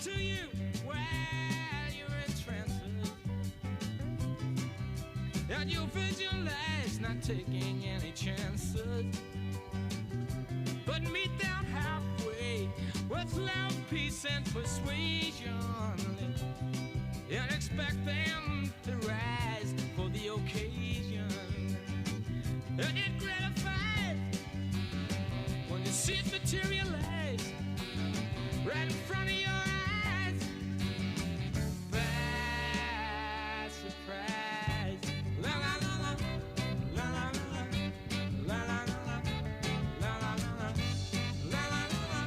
to you while you're in transit, and you'll visualize not taking any chances, but meet them halfway with love, peace, and persuasion, and expect them to rise for the occasion. And it gratifies when you see it materialize right in front of your eyes. By surprise. La la la la, la la la la, la la la la, la la la la, la la la la,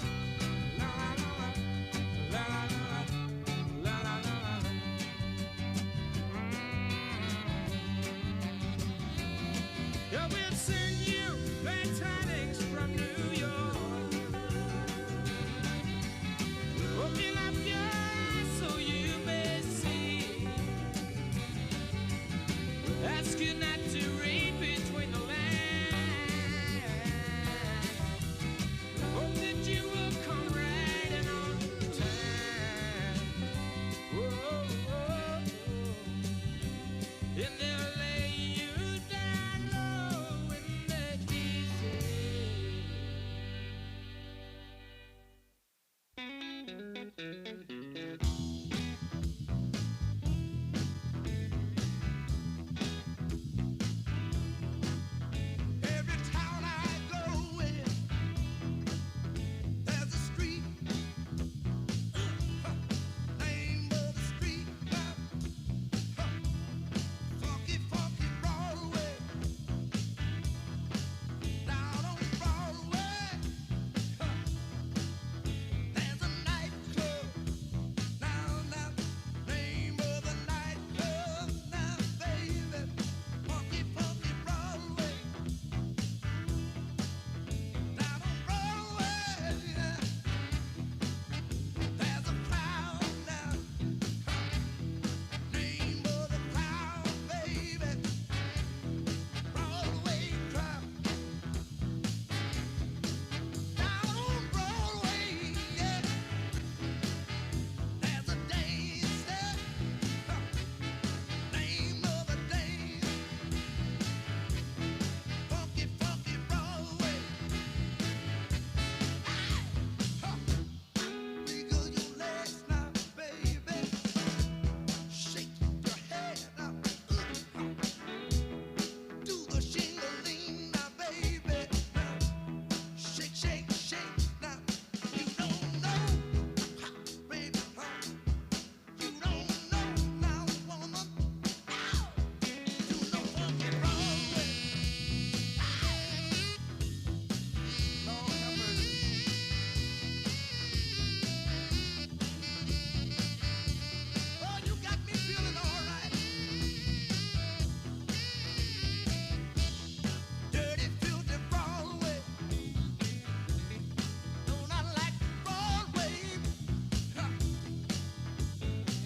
la la la la. Yeah, we'll send you glad tidings from New York. Open up your eyes so you may see. Ask you not to read between the lines. Hope that you will come right in on time. Whoa, whoa, whoa. And they'll lay you down low in the easy. Every town I go in, there's a street, name of the street, funky, funky Broadway, down on Broadway, there's a nightclub, now, name of the nightclub, now, baby, funky, funky Broadway. Down on Broadway, there's a crowd now. Name of the crowd, baby. Broadway crowd. Down on Broadway, yeah. There's a dance there. Name of the dance. Funky, funky Broadway. Wiggle your legs now, baby. Shake your head now. Do the shingling now, baby. Shake, shake, shake now. You don't know, baby, you don't know now, woman. Do no funky Broadway. Lord have mercy. Oh, you got me feeling all right. Dirty, filthy Broadway. Don't I like Broadway?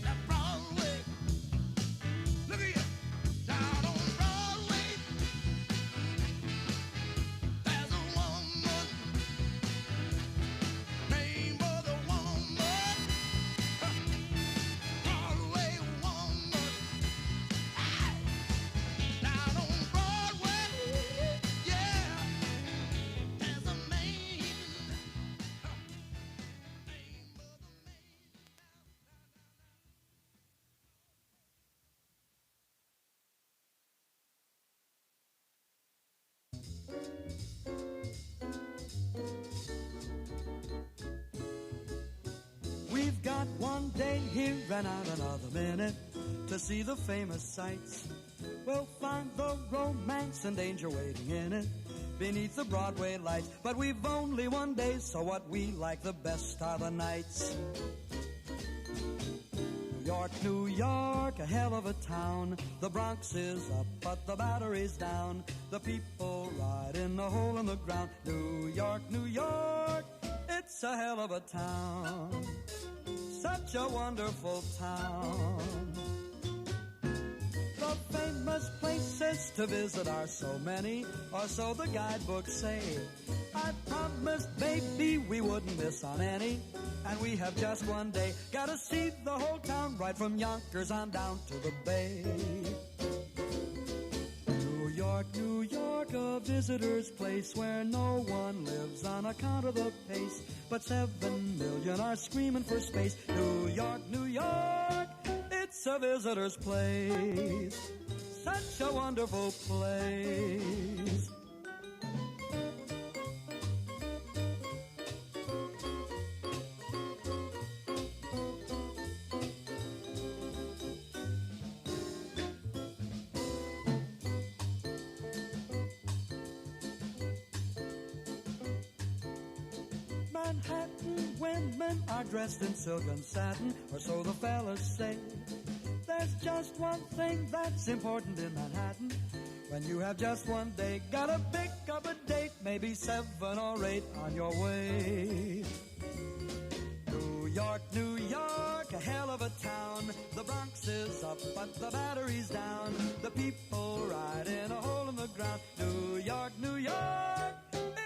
That Broadway. Look at you. Down on Broadway, there's a woman. Name of the woman. Broadway woman. Down on Broadway, yeah. There's a man. Name of the man. We've got one day here and out another minute to see the famous sights. We'll find the romance and danger waiting in it beneath the Broadway lights. But we've only one day, so what we like the best are the nights. New York, New York, a hell of a town. The Bronx is up, but the Battery's down. The people ride in a hole in the ground. New York, New York, it's a hell of a town. Such a wonderful town. The famous places places to visit are so many, or so the guidebooks say. I promised, baby, we wouldn't miss on any, and we have just one day. Gotta see the whole town, right from Yonkers on down to the Bay. New York, a visitor's place where no one lives on account of the pace, but 7 million are screaming for space. New York, it's a visitor's place, such a wonderful place. Manhattan women are dressed in silk and satin, or so the fellas say. There's just one thing that's important in Manhattan. When you have just one day, gotta pick up a date, maybe 7 or 8 on your way. New York, a hell of a town. The Bronx is up, but the Battery's down. The people ride in a hole in the ground. New York,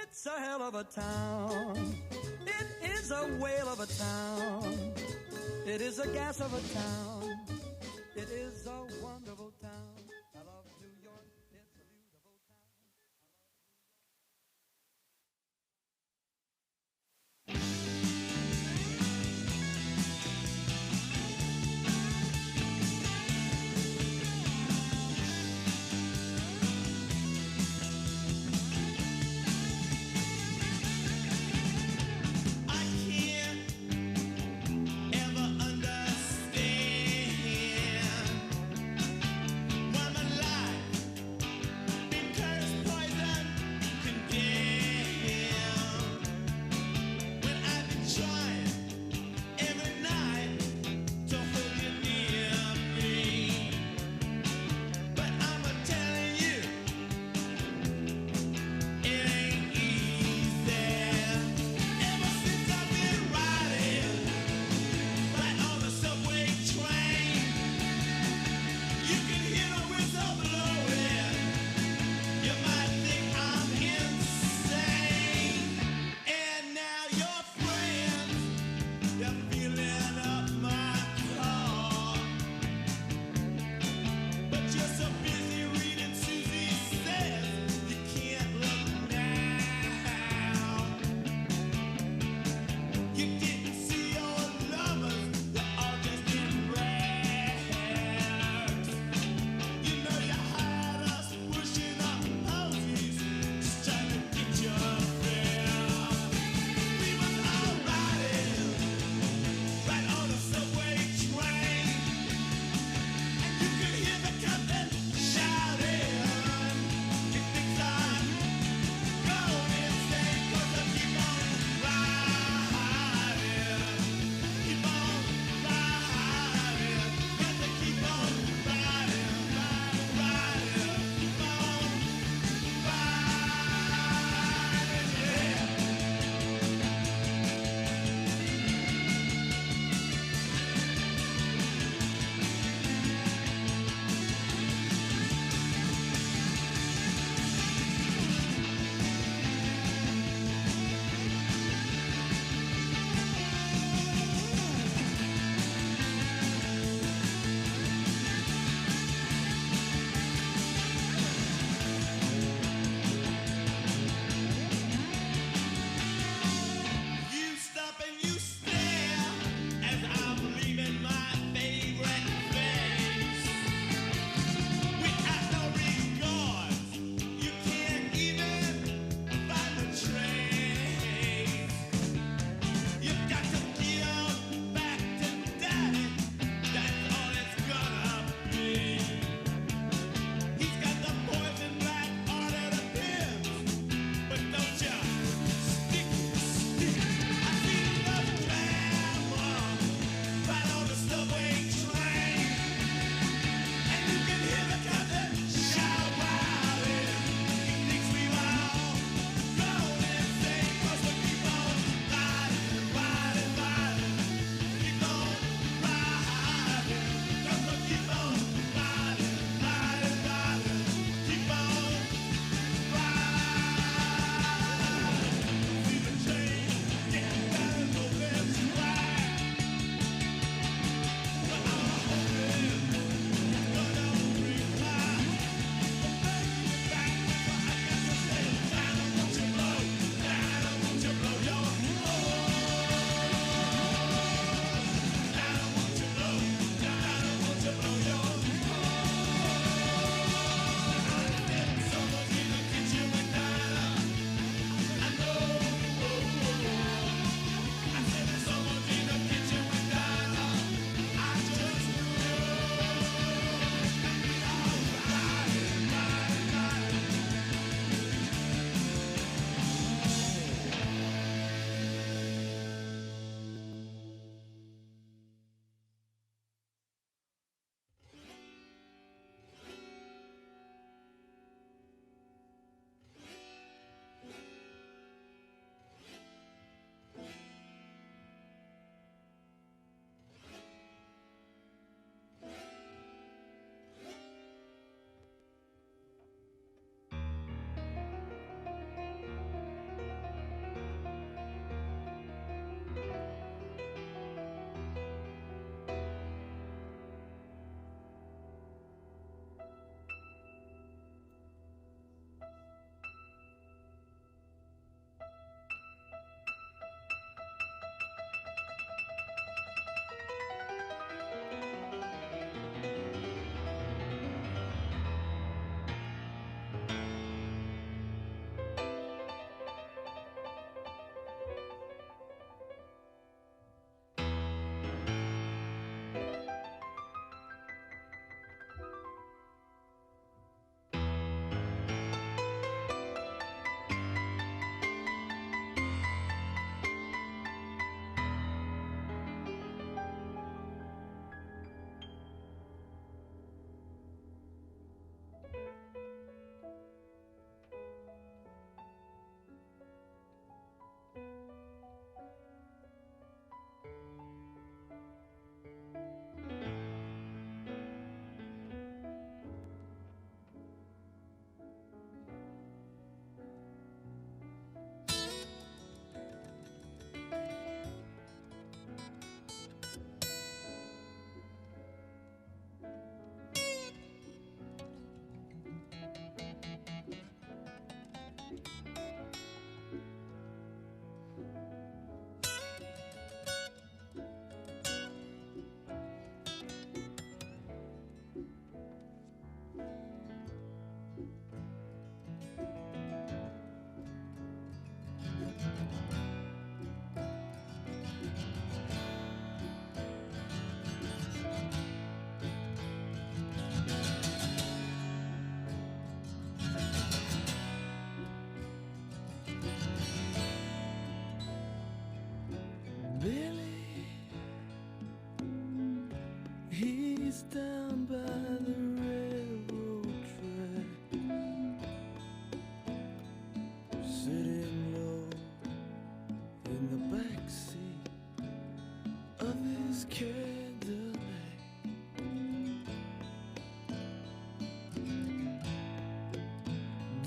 it's a hell of a town. It is a whale of a town. It is a gas of a town. It is a wonderful town. I love New York. It's a beautiful town. I can't ever understand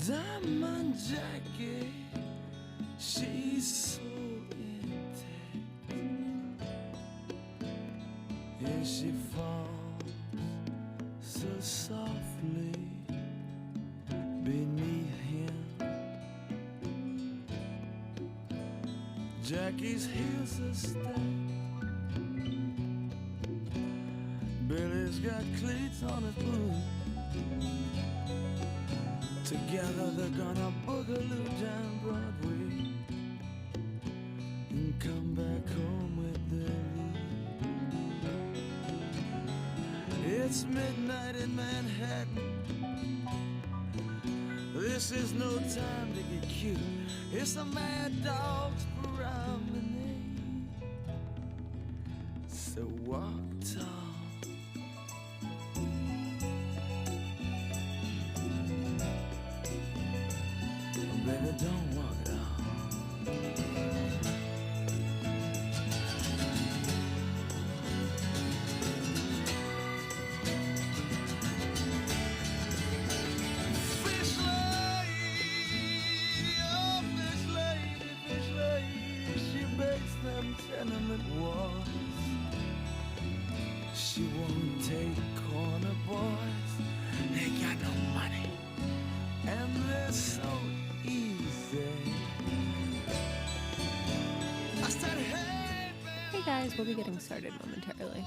diamond jacket, she's so intact, and she falls so softly beneath him. Jackie's heels are stacked, Billy's got cleats on his boots. Together they're gonna boogaloo down Broadway and come back home with their loot. It's midnight in Manhattan. This is no time to get cute. It's a mad dog's promenade. So walk tall. Baby, don't walk it off. Fish lady, oh fish lady, she bakes them tenement walls. She won't take corner boys, they got no money, and they're so Hey guys, we'll be getting started momentarily.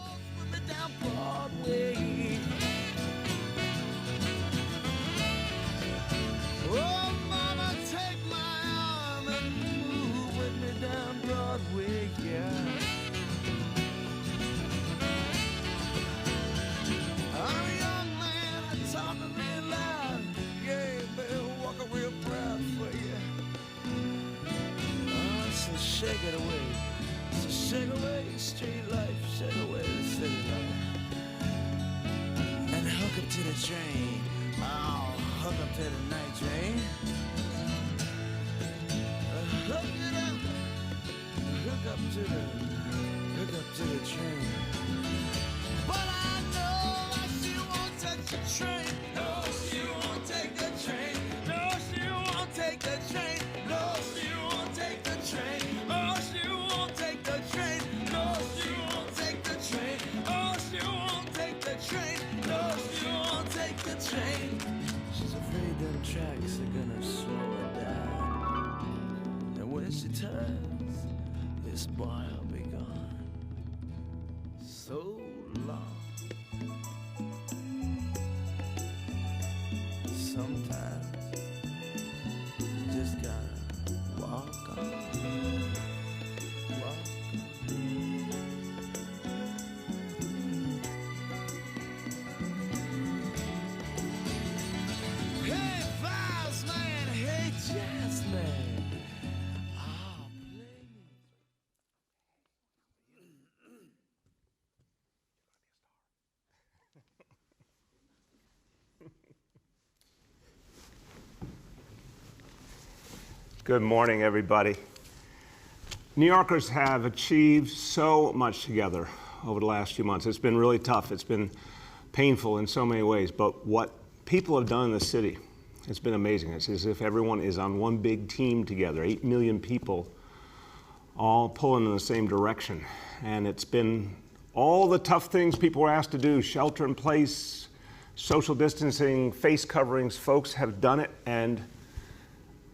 Oh, mama, take my arm and move with me down Broadway, yeah. I'm a young man, I'm talking real loud. Yeah, baby, walking real proud for you. Oh, so shake it away. So shake away street life, shake away the city life, and hook up to the train. Oh, hook up to the night train. Hook it up, hook up to the train. But I know she won't touch the train. No, she won't take the train. No, she won't take the train. No, she won't take the train. Oh, she won't take the train. No, she won't take the train. Oh, she won't take the train. No, she won't take the train. She's afraid them tracks are gonna slow her down. And when she turns, this boy will be gone. So long. Sometimes you just gotta walk on. Hey, Vibes Man, hey, Jazz Man. Oh, play me. Good morning, everybody. New Yorkers have achieved so much together over the last few months. It's been really tough. It's been painful in so many ways, but what people have done in the city, it's been amazing. It's as if everyone is on one big team together, 8 million people all pulling in the same direction. And it's been all the tough things people were asked to do, shelter in place, social distancing, face coverings. Folks have done it, and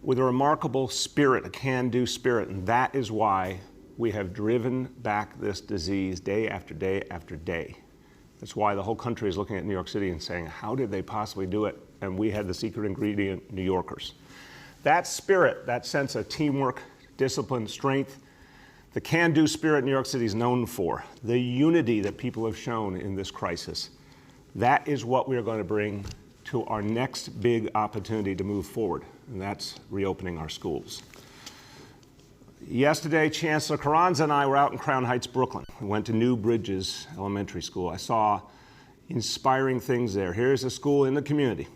with a remarkable spirit, a can-do spirit, and that is why we have driven back this disease day after day after day. That's why the whole country is looking at New York City and saying, how did they possibly do it? And we had the secret ingredient, New Yorkers. That spirit, that sense of teamwork, discipline, strength, the can-do spirit New York City is known for, the unity that people have shown in this crisis, that is what we are going to bring to our next big opportunity to move forward, and that's reopening our schools. Yesterday, Chancellor Carranza and I were out in Crown Heights, Brooklyn. We went to New Bridges Elementary School. I saw inspiring things there. Here's a school in the community.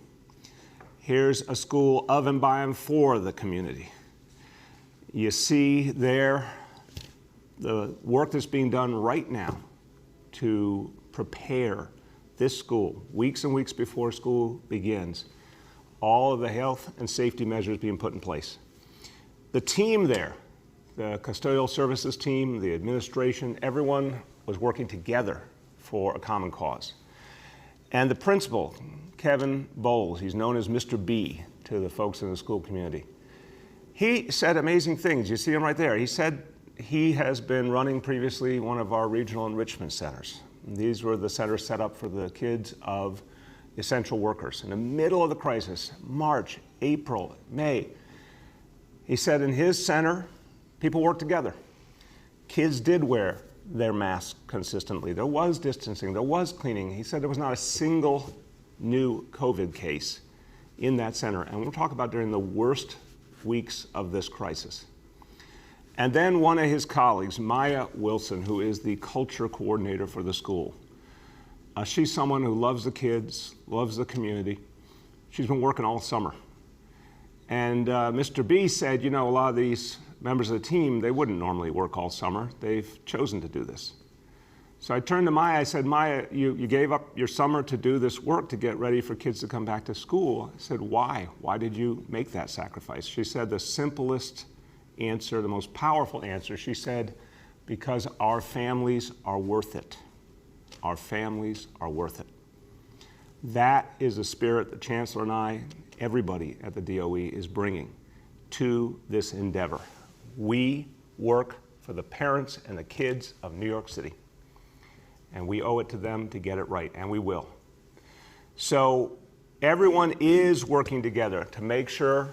Here's a school of and by and for the community. You see there the work that's being done right now to prepare this school, weeks and weeks before school begins, all of the health and safety measures being put in place. The team there, the custodial services team, the administration, everyone was working together for a common cause. And the principal, Kevin Bowles, he's known as Mr. B to the folks in the school community. He said amazing things. You see him right there. He said he has been running previously one of our regional enrichment centers. These were the centers set up for the kids of essential workers. In the middle of the crisis, March, April, May, he said in his center, people worked together. Kids did wear their masks consistently. There was distancing, there was cleaning. He said there was not a single new COVID case in that center. And we'll talk about during the worst weeks of this crisis. And then one of his colleagues, Maya Wilson, who is the culture coordinator for the school. She's someone who loves the kids, loves the community. She's been working all summer. And Mr. B said, you know, a lot of these members of the team, they wouldn't normally work all summer. They've chosen to do this. So I turned to Maya, I said, Maya, you gave up your summer to do this work to get ready for kids to come back to school. I said, why? Why did you make that sacrifice? She said the simplest answer, the most powerful answer. She said, because our families are worth it. Our families are worth it. That is the spirit the Chancellor and I, everybody at the DOE is bringing to this endeavor. We work for the parents and the kids of New York City. And we owe it to them to get it right, and we will. So everyone is working together to make sure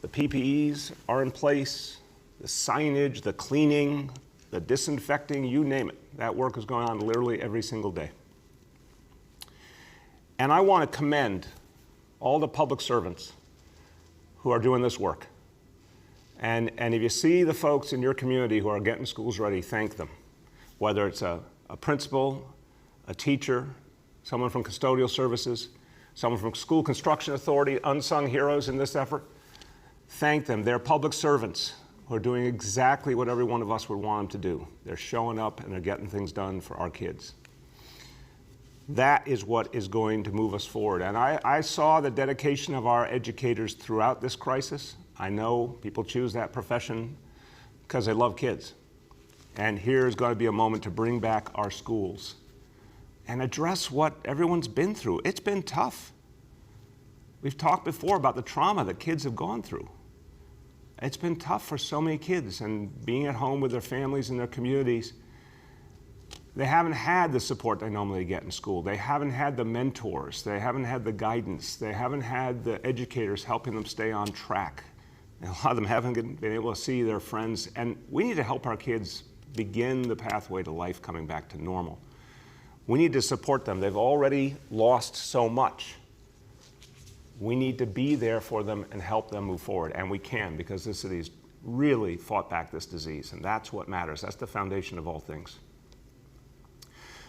the PPEs are in place, the signage, the cleaning, the disinfecting, you name it. That work is going on literally every single day. And I want to commend all the public servants who are doing this work. And if you see the folks in your community who are getting schools ready, thank them. Whether it's a principal, a teacher, someone from custodial services, someone from school construction authority, unsung heroes in this effort, thank them. They're public servants who are doing exactly what every one of us would want them to do. They're showing up and they're getting things done for our kids. That is what is going to move us forward. And I saw the dedication of our educators throughout this crisis. I know people choose that profession because they love kids. And here's going to be a moment to bring back our schools and address what everyone's been through. It's been tough. We've talked before about the trauma that kids have gone through. It's been tough for so many kids, and being at home with their families and their communities, they haven't had the support they normally get in school. They haven't had the mentors. They haven't had the guidance. They haven't had the educators helping them stay on track. And a lot of them haven't been able to see their friends. And we need to help our kids begin the pathway to life coming back to normal. We need to support them. They've already lost so much. We need to be there for them and help them move forward. And we can, because this city's really fought back this disease. And that's what matters. That's the foundation of all things.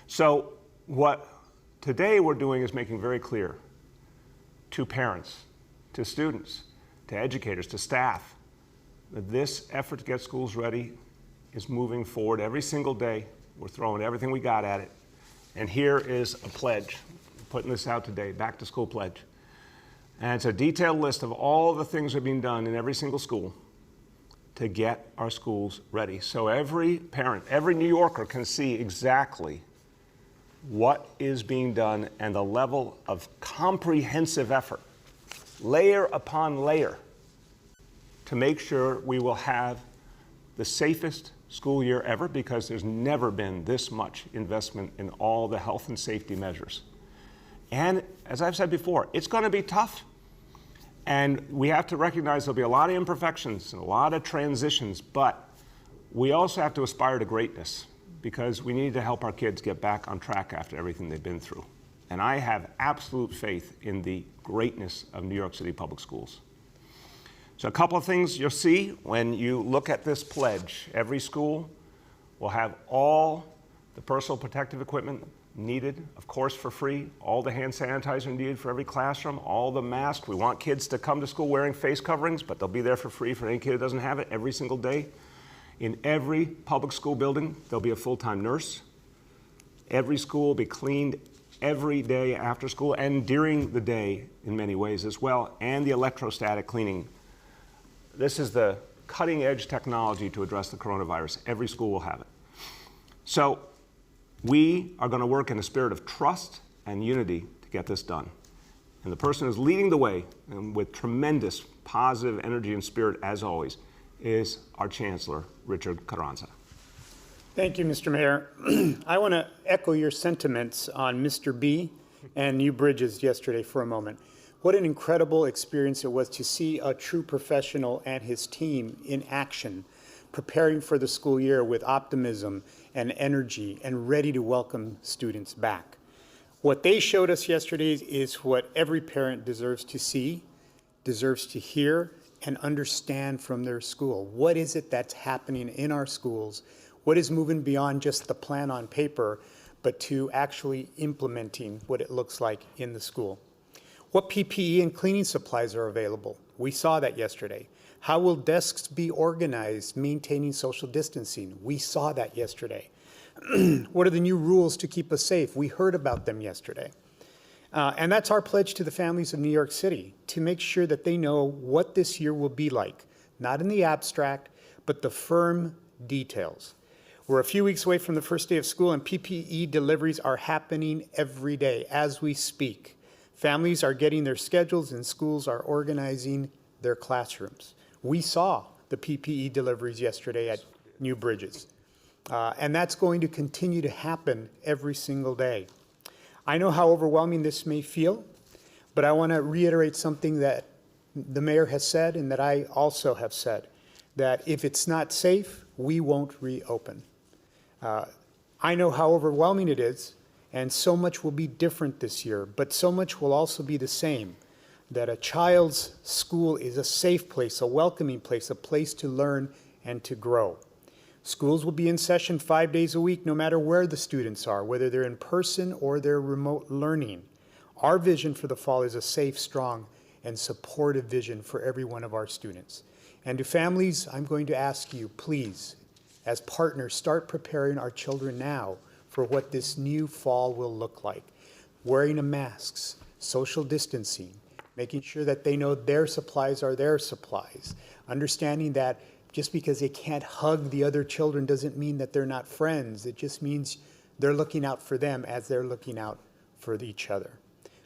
So what today we're doing is making very clear to parents, to students, to educators, to staff, that this effort to get schools ready is moving forward every single day. We're throwing everything we got at it. And here is a pledge. I'm putting this out today, back to school pledge. And it's a detailed list of all the things that are being done in every single school to get our schools ready. So every parent, every New Yorker can see exactly what is being done and the level of comprehensive effort, layer upon layer, to make sure we will have the safest school year ever, because there's never been this much investment in all the health and safety measures. And as I've said before, it's going to be tough. And we have to recognize there'll be a lot of imperfections and a lot of transitions, but we also have to aspire to greatness, because we need to help our kids get back on track after everything they've been through. And I have absolute faith in the greatness of New York City public schools. So a couple of things you'll see when you look at this pledge. Every school will have all the personal protective equipment needed, of course, for free, all the hand sanitizer needed for every classroom, all the masks. We want kids to come to school wearing face coverings, but they'll be there for free for any kid who doesn't have it every single day. In every public school building, there'll be a full-time nurse. Every school will be cleaned every day after school and during the day in many ways as well, and the electrostatic cleaning. This is the cutting edge technology to address the coronavirus. Every school will have it. So we are going to work in a spirit of trust and unity to get this done. And the person who's leading the way, and with tremendous positive energy and spirit as always, is our Chancellor, Richard Carranza. Thank you, Mr. Mayor. I want to echo your sentiments on Mr. B and New Bridges yesterday for a moment. What an incredible experience it was to see a true professional and his team in action, preparing for the school year with optimism and energy and ready to welcome students back. What they showed us yesterday is what every parent deserves to see, deserves to hear, and understand from their school. What is it that's happening in our schools? What is moving beyond just the plan on paper, but to actually implementing what it looks like in the school? What PPE and cleaning supplies are available? We saw that yesterday. How will desks be organized, maintaining social distancing? We saw that yesterday. What are the new rules to keep us safe? We heard about them yesterday. And that's our pledge to the families of New York City, to make sure that they know what this year will be like, not in the abstract, but the firm details. We're a few weeks away from the first day of school, and PPE deliveries are happening every day as we speak. Families are getting their schedules, and schools are organizing their classrooms. We saw the PPE deliveries yesterday at New Bridges, and that's going to continue to happen every single day. I know how overwhelming this may feel, but I want to reiterate something that the mayor has said and that I also have said, that if it's not safe, we won't reopen. I know how overwhelming it is, and so much will be different this year, but so much will also be the same, that a child's school is a safe place, a welcoming place, a place to learn and to grow. Schools will be in session 5 days a week, no matter where the students are, whether they're in person or they're remote learning. Our vision for the fall is a safe, strong, and supportive vision for every one of our students. And to families, I'm going to ask you, please, as partners, start preparing our children now for what this new fall will look like. Wearing of masks, social distancing, making sure that they know their supplies are their supplies, understanding that just because they can't hug the other children doesn't mean that they're not friends. It just means they're looking out for them as they're looking out for each other.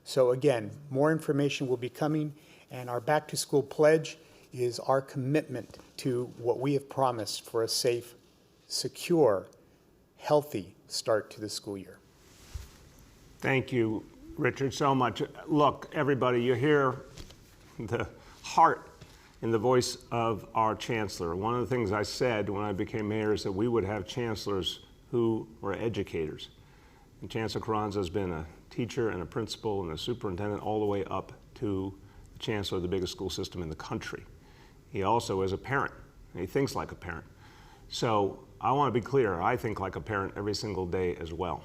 So again, more information will be coming, and our Back to School pledge is our commitment to what we have promised for a safe, secure, healthy start to the school year. Thank you, Richard, so much. Look, everybody, you hear the heart in the voice of our chancellor. One of the things I said when I became mayor is that we would have chancellors who were educators. And Chancellor Carranza has been a teacher and a principal and a superintendent all the way up to the chancellor of the biggest school system in the country. He also is a parent, and he thinks like a parent. So I want to be clear, I think like a parent every single day as well.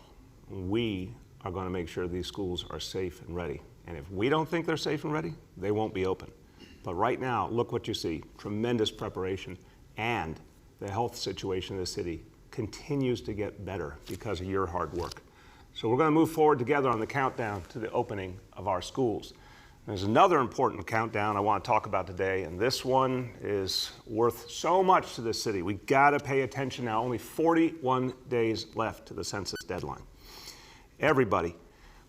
We are going to make sure these schools are safe and ready. And if we don't think they're safe and ready, they won't be open. But right now, look what you see, tremendous preparation, and the health situation in the city continues to get better because of your hard work. So we're going to move forward together on the countdown to the opening of our schools. There's another important countdown I want to talk about today, and this one is worth so much to the city. We got to pay attention now. Only 41 days left to the census deadline. Everybody,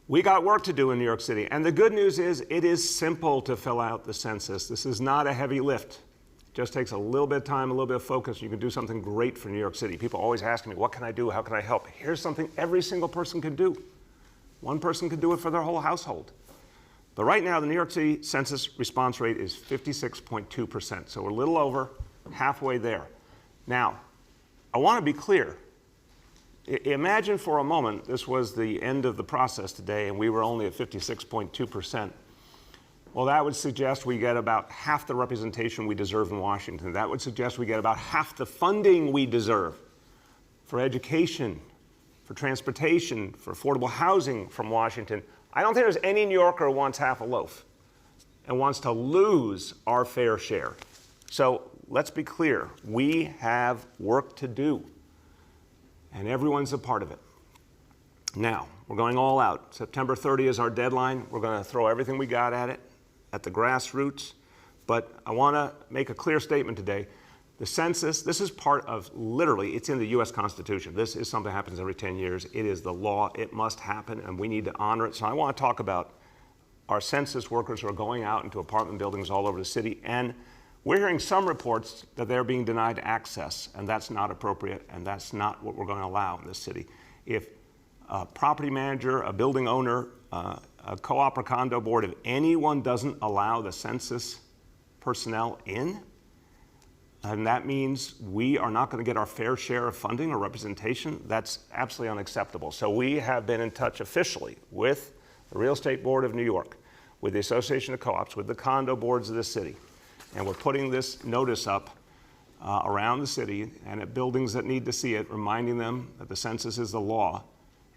we got work to do in New York City, and the good news is it is simple to fill out the census. This is not a heavy lift. It just takes a little bit of time, a little bit of focus. You can do something great for New York City. People always ask me, what can I do? How can I help? Here's something every single person can do. One person can do it for their whole household. But right now, the New York City census response rate is 56.2%. So we're a little over halfway there. Now, I want to be clear. Imagine for a moment this was the end of the process today and we were only at 56.2%. Well, that would suggest we get about half the representation we deserve in Washington. That would suggest we get about half the funding we deserve for education, for transportation, for affordable housing from Washington. I don't think there's any New Yorker who wants half a loaf and wants to lose our fair share. So let's be clear, we have work to do, and everyone's a part of it. Now, We're going all out. September 30 is our deadline. We're going to throw everything we got at it, at the grassroots. But I want to make a clear statement today. The census, this is part of, literally, it's in the U.S. Constitution. This is something that happens every 10 years. It is the law. It must happen, and we need to honor it. So I want to talk about our census workers who are going out into apartment buildings all over the city, and we're hearing some reports that they're being denied access, and that's not appropriate, and that's not what we're going to allow in this city. If a property manager, a building owner, a co-op or condo board, if anyone doesn't allow the census personnel in, and that means we are not going to get our fair share of funding or representation, that's absolutely unacceptable. So we have been in touch officially with the Real Estate Board of New York, with the Association of Co-ops, with the condo boards of the city. And we're putting this notice up around the city and at buildings that need to see it, reminding them that the census is the law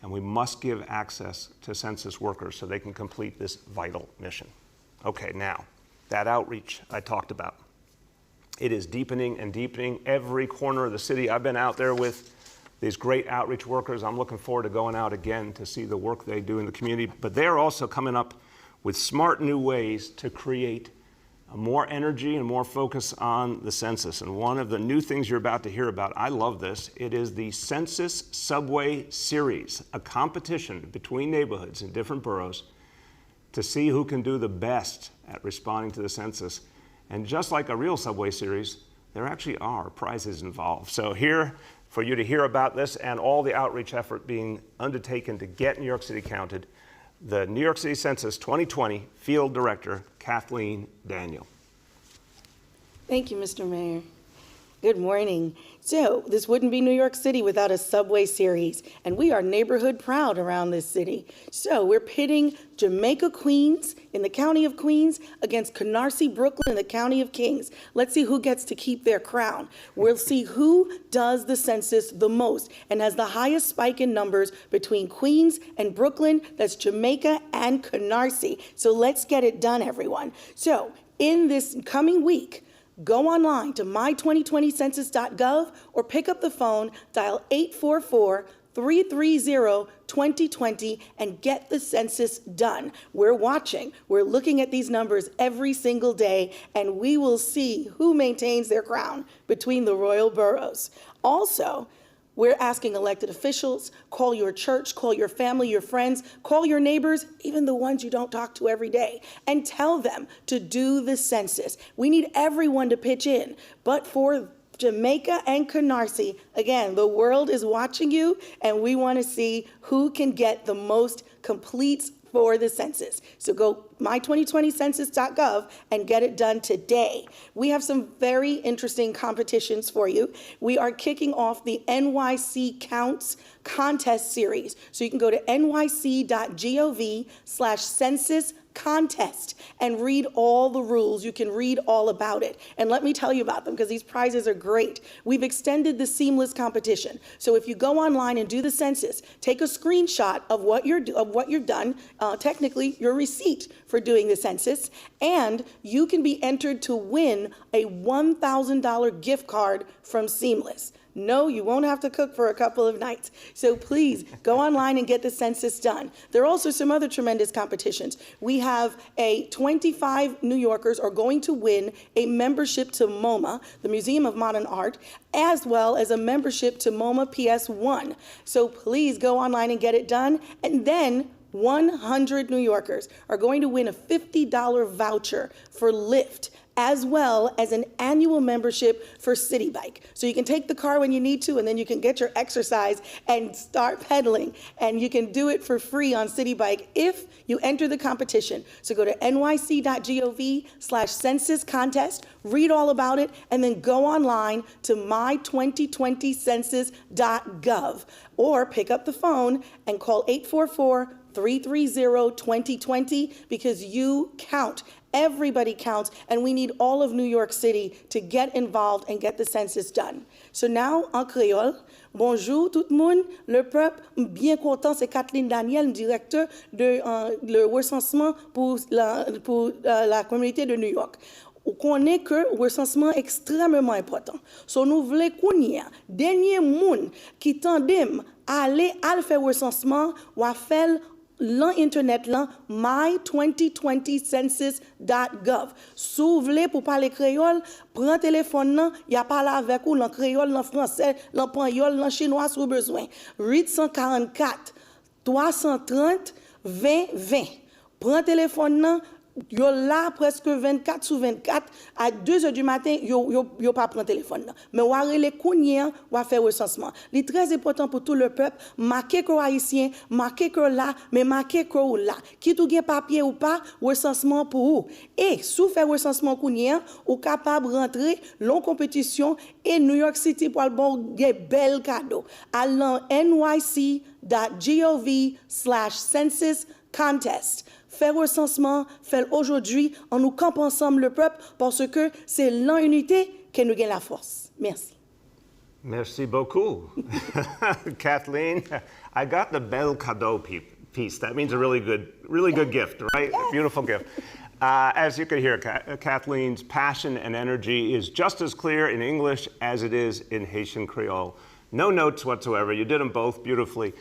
and we must give access to census workers so they can complete this vital mission. Okay, now, that outreach I talked about. It is deepening and deepening every corner of the city. I've been out there with these great outreach workers. I'm looking forward to going out again to see the work they do in the community. But they're also coming up with smart new ways to create more energy and more focus on the census. And one of the new things you're about to hear about, I love this, it is the Census Subway Series, a competition between neighborhoods in different boroughs to see who can do the best at responding to the census. And just like a real Subway Series, there actually are prizes involved. So here, for you to hear about this and all the outreach effort being undertaken to get New York City counted, the New York City Census 2020 Field Director, Kathleen Daniel. Thank you, Mr. Mayor. Good morning. So this wouldn't be New York City without a Subway Series, and we are neighborhood proud around this city. So we're pitting Jamaica, Queens in the county of Queens against Canarsie, Brooklyn in the county of Kings. Let's see who gets to keep their crown. We'll see who does the census the most and has the highest spike in numbers between Queens and Brooklyn. That's Jamaica and Canarsie. So let's get it done, everyone. So in this coming week, go online to my2020census.gov or pick up the phone, dial 844-330-2020 and get the census done. We're watching. We're looking at these numbers every single day, and we will see who maintains their crown between the royal boroughs. Also, we're asking elected officials, call your church, call your family, your friends, call your neighbors, even the ones you don't talk to every day, and tell them to do the census. We need everyone to pitch in. But for Jamaica and Canarsie, again, the world is watching you, and we want to see who can get the most completes for the census. So go my2020census.gov and get it done today. We have some very interesting competitions for you. We are kicking off the NYC Counts Contest Series. So you can go to nyc.gov/census contest and read all the rules. You can read all about it. And let me tell you about them because these prizes are great. We've extended the seamless competition. So if you go online and do the census, take a screenshot of what you've done, technically your receipt for doing the census, and you can be entered to win a $1,000 gift card from Seamless. No, you won't have to cook for a couple of nights. So please go online and get the census done. There are also some other tremendous competitions. We have 25 New Yorkers are going to win a membership to MoMA, the Museum of Modern Art, as well as a membership to MoMA PS1. So please go online and get it done. And then 100 New Yorkers are going to win a $50 voucher for Lyft, as well as an annual membership for City Bike. So you can take the car when you need to, and then you can get your exercise and start pedaling. And you can do it for free on City Bike if you enter the competition. So go to nyc.gov/census contest, read all about it, and then go online to my2020census.gov or pick up the phone and call 844-330-2020 because you count. Everybody counts, and we need all of New York City to get involved and get the census done. So now, en créole, bonjour tout le monde, le peuple, bien content, c'est Kathleen Daniel, directeur de le recensement pour la communauté de New York. ou connaît que le recensement est extrêmement important. So nous voulons qu'on dernier monde qui tandem aller à faire recensement ou à faire l'internet là my2020census.gov. Si vous voulez pour parler créole, prends téléphone là, y a parlé avec ou en créole, en français, en espagnol, en chinois si vous besoin. 844 330 2020. Prends téléphone là, yo là presque 24 sur 24 à 2 heures du matin yo pas prendre téléphone là mais ou les kounien ou faire recensement. C'est très important pour tout le peuple, marquer que haïtien, marquer que là, mais marquer que ou là. Qui tout gen papier ou pas, recensement pour vous. Et sous faire recensement kounien ou capable rentrer long compétition et New York City pour le bon des bel cadeau. Allant nyc.gov/census contest. Faire recensement, faire aujourd'hui, en nous campant ensemble le peuple, parce que c'est l'unité que nous gagnons la force. Merci. Merci beaucoup. Kathleen, I got the bel cadeau piece. That means a really good gift, right? Yes. A beautiful gift. As you can hear, Kathleen's passion and energy is just as clear in English as it is in Haitian Creole. No notes whatsoever. You did them both beautifully.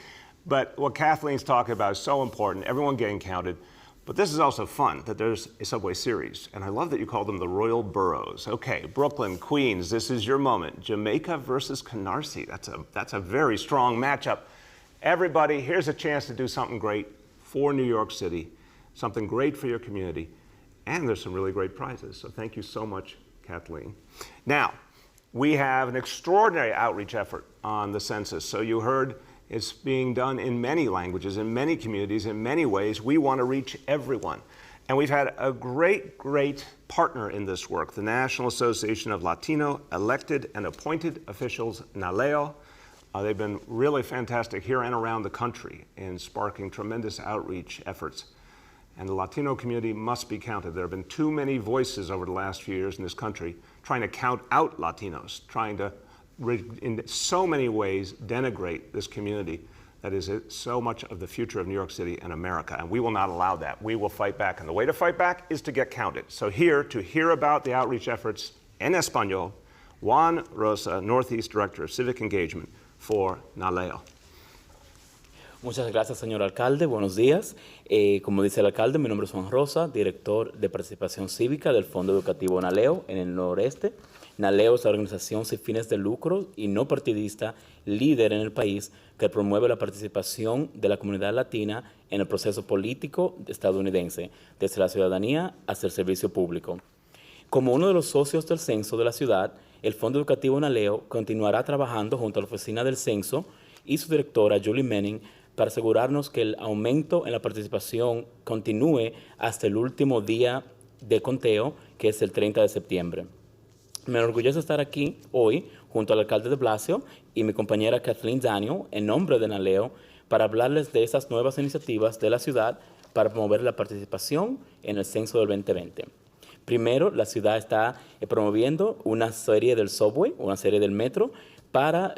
But what Kathleen's talking about is so important, everyone getting counted. But this is also fun, that there's a Subway series. And I love that you call them the Royal Boroughs. Okay, Brooklyn, Queens, this is your moment. Jamaica versus Canarsie. That's a very strong matchup. Everybody, here's a chance to do something great for New York City, something great for your community. And there's some really great prizes. So thank you so much, Kathleen. Now, we have an extraordinary outreach effort on the census. So you heard it's being done in many languages, in many communities, in many ways. We want to reach everyone. And we've had a great partner in this work, the National Association of Latino Elected and Appointed Officials, NALEO. They've been really fantastic here and around the country in sparking tremendous outreach efforts. And the Latino community must be counted. There have been too many voices over the last few years in this country trying to count out Latinos, trying to in so many ways denigrate this community that is so much of the future of New York City and America, and we will not allow that. We will fight back, and the way to fight back is to get counted. So here, to hear about the outreach efforts en español, Juan Rosa, Northeast Director of Civic Engagement for NALEO. Muchas gracias, señor alcalde. Buenos días. Como dice el alcalde, mi nombre es Juan Rosa, director de participación cívica del Fondo Educativo NALEO en el noreste. NALEO es la organización sin fines de lucro y no partidista líder en el país que promueve la participación de la comunidad latina en el proceso político estadounidense, desde la ciudadanía hasta el servicio público. Como uno de los socios del censo de la ciudad, el Fondo Educativo NALEO continuará trabajando junto a la Oficina del Censo y su directora, Julie Manning, para asegurarnos que el aumento en la participación continúe hasta el último día de conteo, que es el 30 de septiembre. Me enorgullece estar aquí hoy junto al alcalde de Blasio y mi compañera Kathleen Daniel en nombre de NALEO para hablarles de esas nuevas iniciativas de la ciudad para promover la participación en el censo del 2020. Primero, la ciudad está promoviendo una serie del subway, una serie del metro, para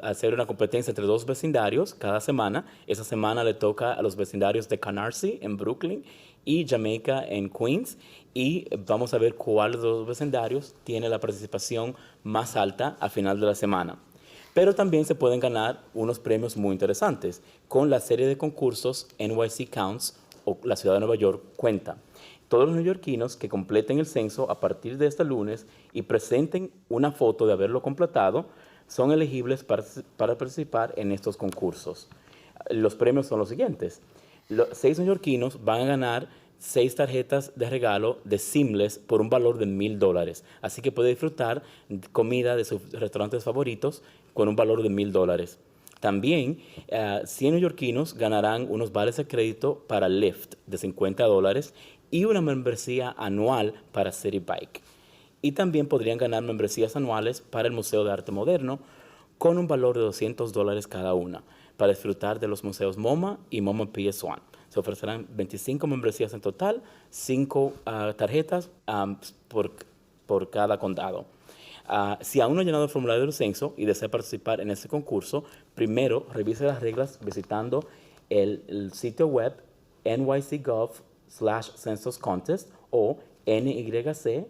hacer una competencia entre dos vecindarios cada semana. Esa semana le toca a los vecindarios de Canarsie en Brooklyn y Jamaica en Queens, y vamos a ver cuál de los vecindarios tiene la participación más alta al final de la semana. Pero también se pueden ganar unos premios muy interesantes con la serie de concursos NYC Counts o la Ciudad de Nueva York Cuenta. Todos los neoyorquinos que completen el censo a partir de este lunes y presenten una foto de haberlo completado son elegibles para participar en estos concursos. Los premios son los siguientes. 6 neoyorquinos van a ganar 6 tarjetas de regalo de Seamless por un valor de $1,000. Así que puede disfrutar comida de sus restaurantes favoritos con un valor de $1,000. También 100 neoyorquinos ganarán unos vales de crédito para Lyft de $50 y una membresía anual para City Bike. Y también podrían ganar membresías anuales para el Museo de Arte Moderno con un valor de $200 cada una para disfrutar de los museos MoMA y MoMA PS1. Se ofrecerán 25 membresías en total, 5 tarjetas por cada condado. Si aún no ha llenado el formulario del censo y desea participar en este concurso, primero revise las reglas visitando el sitio web NYC Gov Census Contest o NYC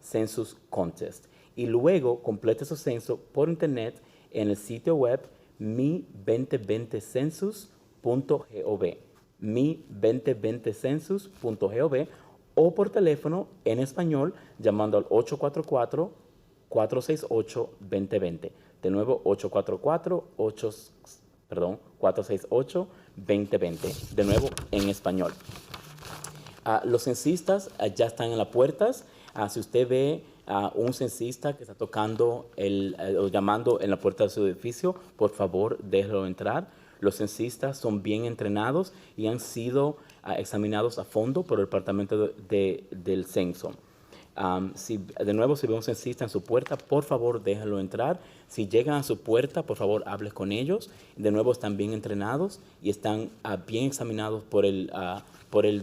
census contest. Y luego complete su censo por internet en el sitio web mi2020census.gov, mi2020census.gov, o por teléfono en español llamando al 844-468-2020. De nuevo, 468-2020. De nuevo, en español. Los censistas ya están en las puertas. Si usted ve a un censista que está tocando o llamando en la puerta de su edificio, por favor, déjelo entrar. Los censistas son bien entrenados y han sido examinados a fondo por el Departamento del Censo. De nuevo, si ve un censista en su puerta, por favor, déjenlo entrar. Si llegan a su puerta, por favor, hable con ellos. De nuevo, están bien entrenados y están bien examinados por el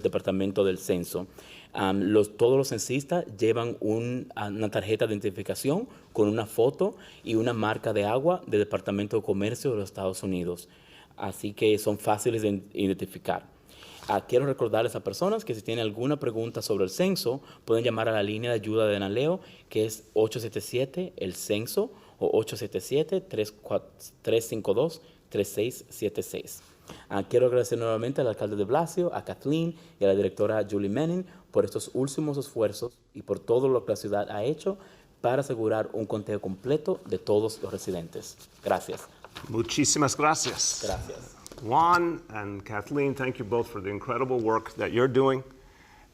Departamento del Censo. Todos los censistas llevan una tarjeta de identificación con una foto y una marca de agua del Departamento de Comercio de los Estados Unidos. Así que son fáciles de identificar. Quiero recordarles a personas que si tienen alguna pregunta sobre el censo, pueden llamar a la línea de ayuda de Naleo, que es 877-el-censo o 877-352-3676. Quiero agradecer nuevamente al alcalde de Blasio, a Kathleen y a la directora Julie Manning por estos últimos esfuerzos y por todo lo que la ciudad ha hecho para asegurar un conteo completo de todos los residentes. Gracias. Muchísimas gracias. Gracias. Juan and Kathleen, thank you both for the incredible work that you're doing.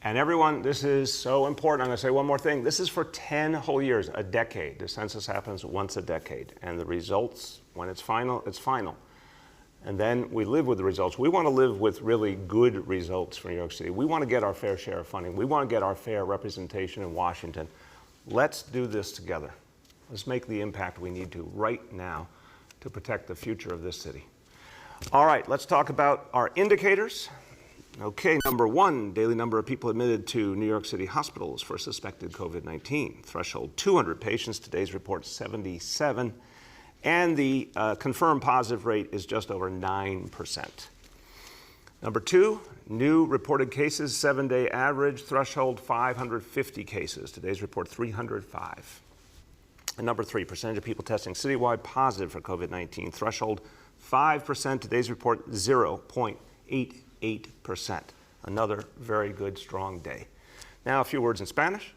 And everyone, this is so important. I'm going to say one more thing. This is for 10 whole years, a decade. The census happens once a decade. And the results, when it's final, it's final. And then we live with the results. We want to live with really good results for New York City. We want to get our fair share of funding. We want to get our fair representation in Washington. Let's do this together. Let's make the impact we need to right now to protect the future of this city. All right, let's talk about our indicators. Okay, number one, daily number of people admitted to New York City hospitals for suspected COVID-19. Threshold 200 patients, today's report 77. And the confirmed positive rate is just over 9%. Number two, new reported cases, 7-day average, threshold 550 cases. Today's report 305. And number three, percentage of people testing citywide positive for COVID-19, threshold 5%. Today's report 0.88%. Another very good, strong day. Now a few words in Spanish.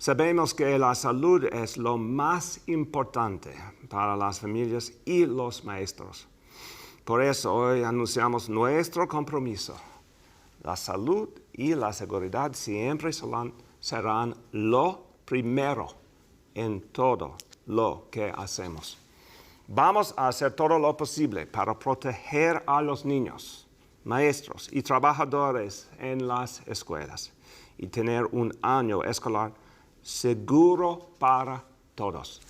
Sabemos que la salud es lo más importante para las familias y los maestros. Por eso hoy anunciamos nuestro compromiso. La salud y la seguridad siempre serán lo primero en todo lo que hacemos. Vamos a hacer todo lo posible para proteger a los niños, maestros y trabajadores en las escuelas y tener un año escolar seguro para todos.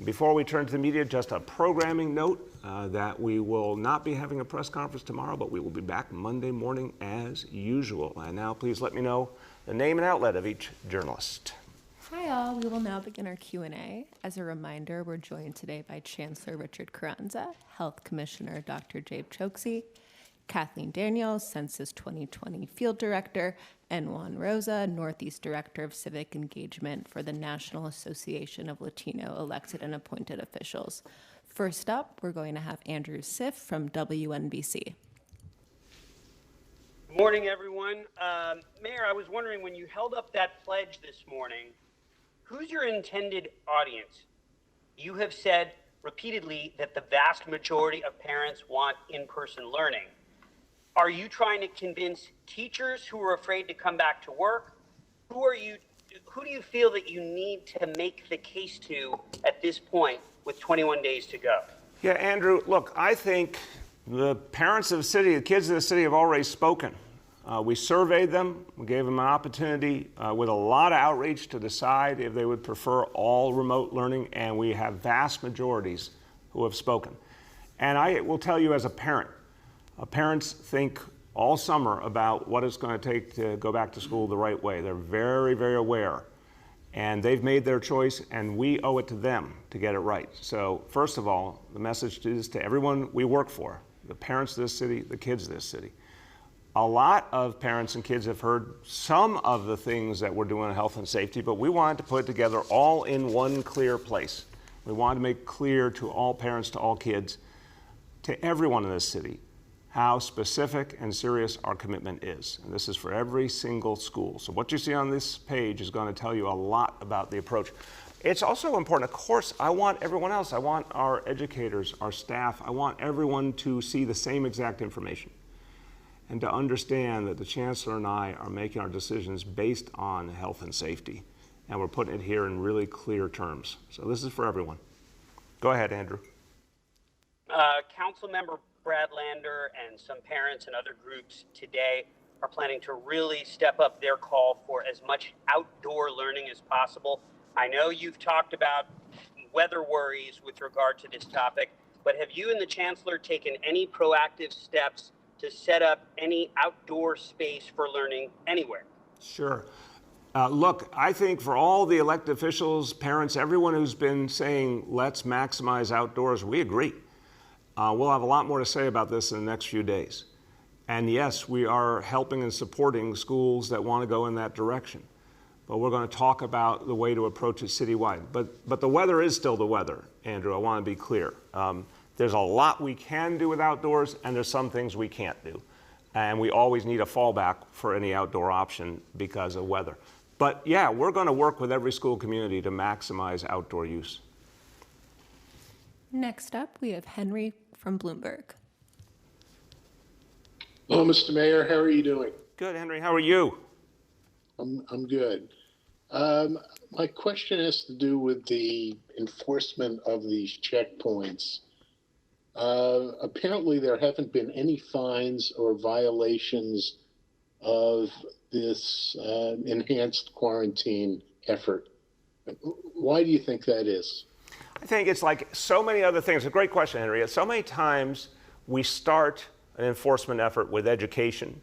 Before we turn to the media, just a programming note that we will not be having a press conference tomorrow, but we will be back Monday morning as usual. And now please let me know the name and outlet of each journalist. Hi all, we will now begin our Q&A. As a reminder, we're joined today by Chancellor Richard Carranza, Health Commissioner Dr. Jabe Choksi, Kathleen Daniels, Census 2020 Field Director, and Juan Rosa, Northeast Director of Civic Engagement for the National Association of Latino Elected and Appointed Officials. First up, we're going to have Andrew Siff from WNBC. Good morning, everyone. Mayor, I was wondering, when you held up that pledge this morning, who's your intended audience? You have said repeatedly that the vast majority of parents want in-person learning. Are you trying to convince teachers who are afraid to come back to work? Who do you feel that you need to make the case to at this point with 21 days to go? Yeah, Andrew, look, I think the parents of the city, the kids of the city have already spoken. We surveyed them. We gave them an opportunity with a lot of outreach to decide if they would prefer all remote learning, and we have vast majorities who have spoken. And I will tell you as a parent, parents think all summer about what it's going to take to go back to school the right way. They're very, very aware. And they've made their choice, and we owe it to them to get it right. So first of all, the message is to everyone we work for, the parents of this city, the kids of this city. A lot of parents and kids have heard some of the things that we're doing in health and safety, but we wanted to put it together all in one clear place. We wanted to make clear to all parents, to all kids, to everyone in this city, how specific and serious our commitment is. And this is for every single school. So what you see on this page is going to tell you a lot about the approach. It's also important, of course, I want everyone else, I want our educators, our staff, I want everyone to see the same exact information and to understand that the Chancellor and I are making our decisions based on health and safety. And we're putting it here in really clear terms. So this is for everyone. Go ahead, Andrew. Councilmember Brad Lander and some parents and other groups today are planning to really step up their call for as much outdoor learning as possible. I know you've talked about weather worries with regard to this topic, but have you and the Chancellor taken any proactive steps to set up any outdoor space for learning anywhere? Sure. Look, I think for all the elected officials, parents, everyone who's been saying, let's maximize outdoors, we agree. We'll have a lot more to say about this in the next few days. And yes, we are helping and supporting schools that want to go in that direction. But we're going to talk about the way to approach it citywide. But the weather is still the weather, Andrew, I want to be clear. There's a lot we can do with outdoors, and there's some things we can't do. And we always need a fallback for any outdoor option because of weather. But yeah, we're going to work with every school community to maximize outdoor use. Next up, we have Henry from Bloomberg. Hello, Mr. Mayor. How are you doing? Good, Henry. How are you? I'm good. My question has to do with the enforcement of these checkpoints. Apparently, there haven't been any fines or violations of this enhanced quarantine effort. Why do you think that is? I think it's like so many other things. A great question, Henry. So many times we start an enforcement effort with education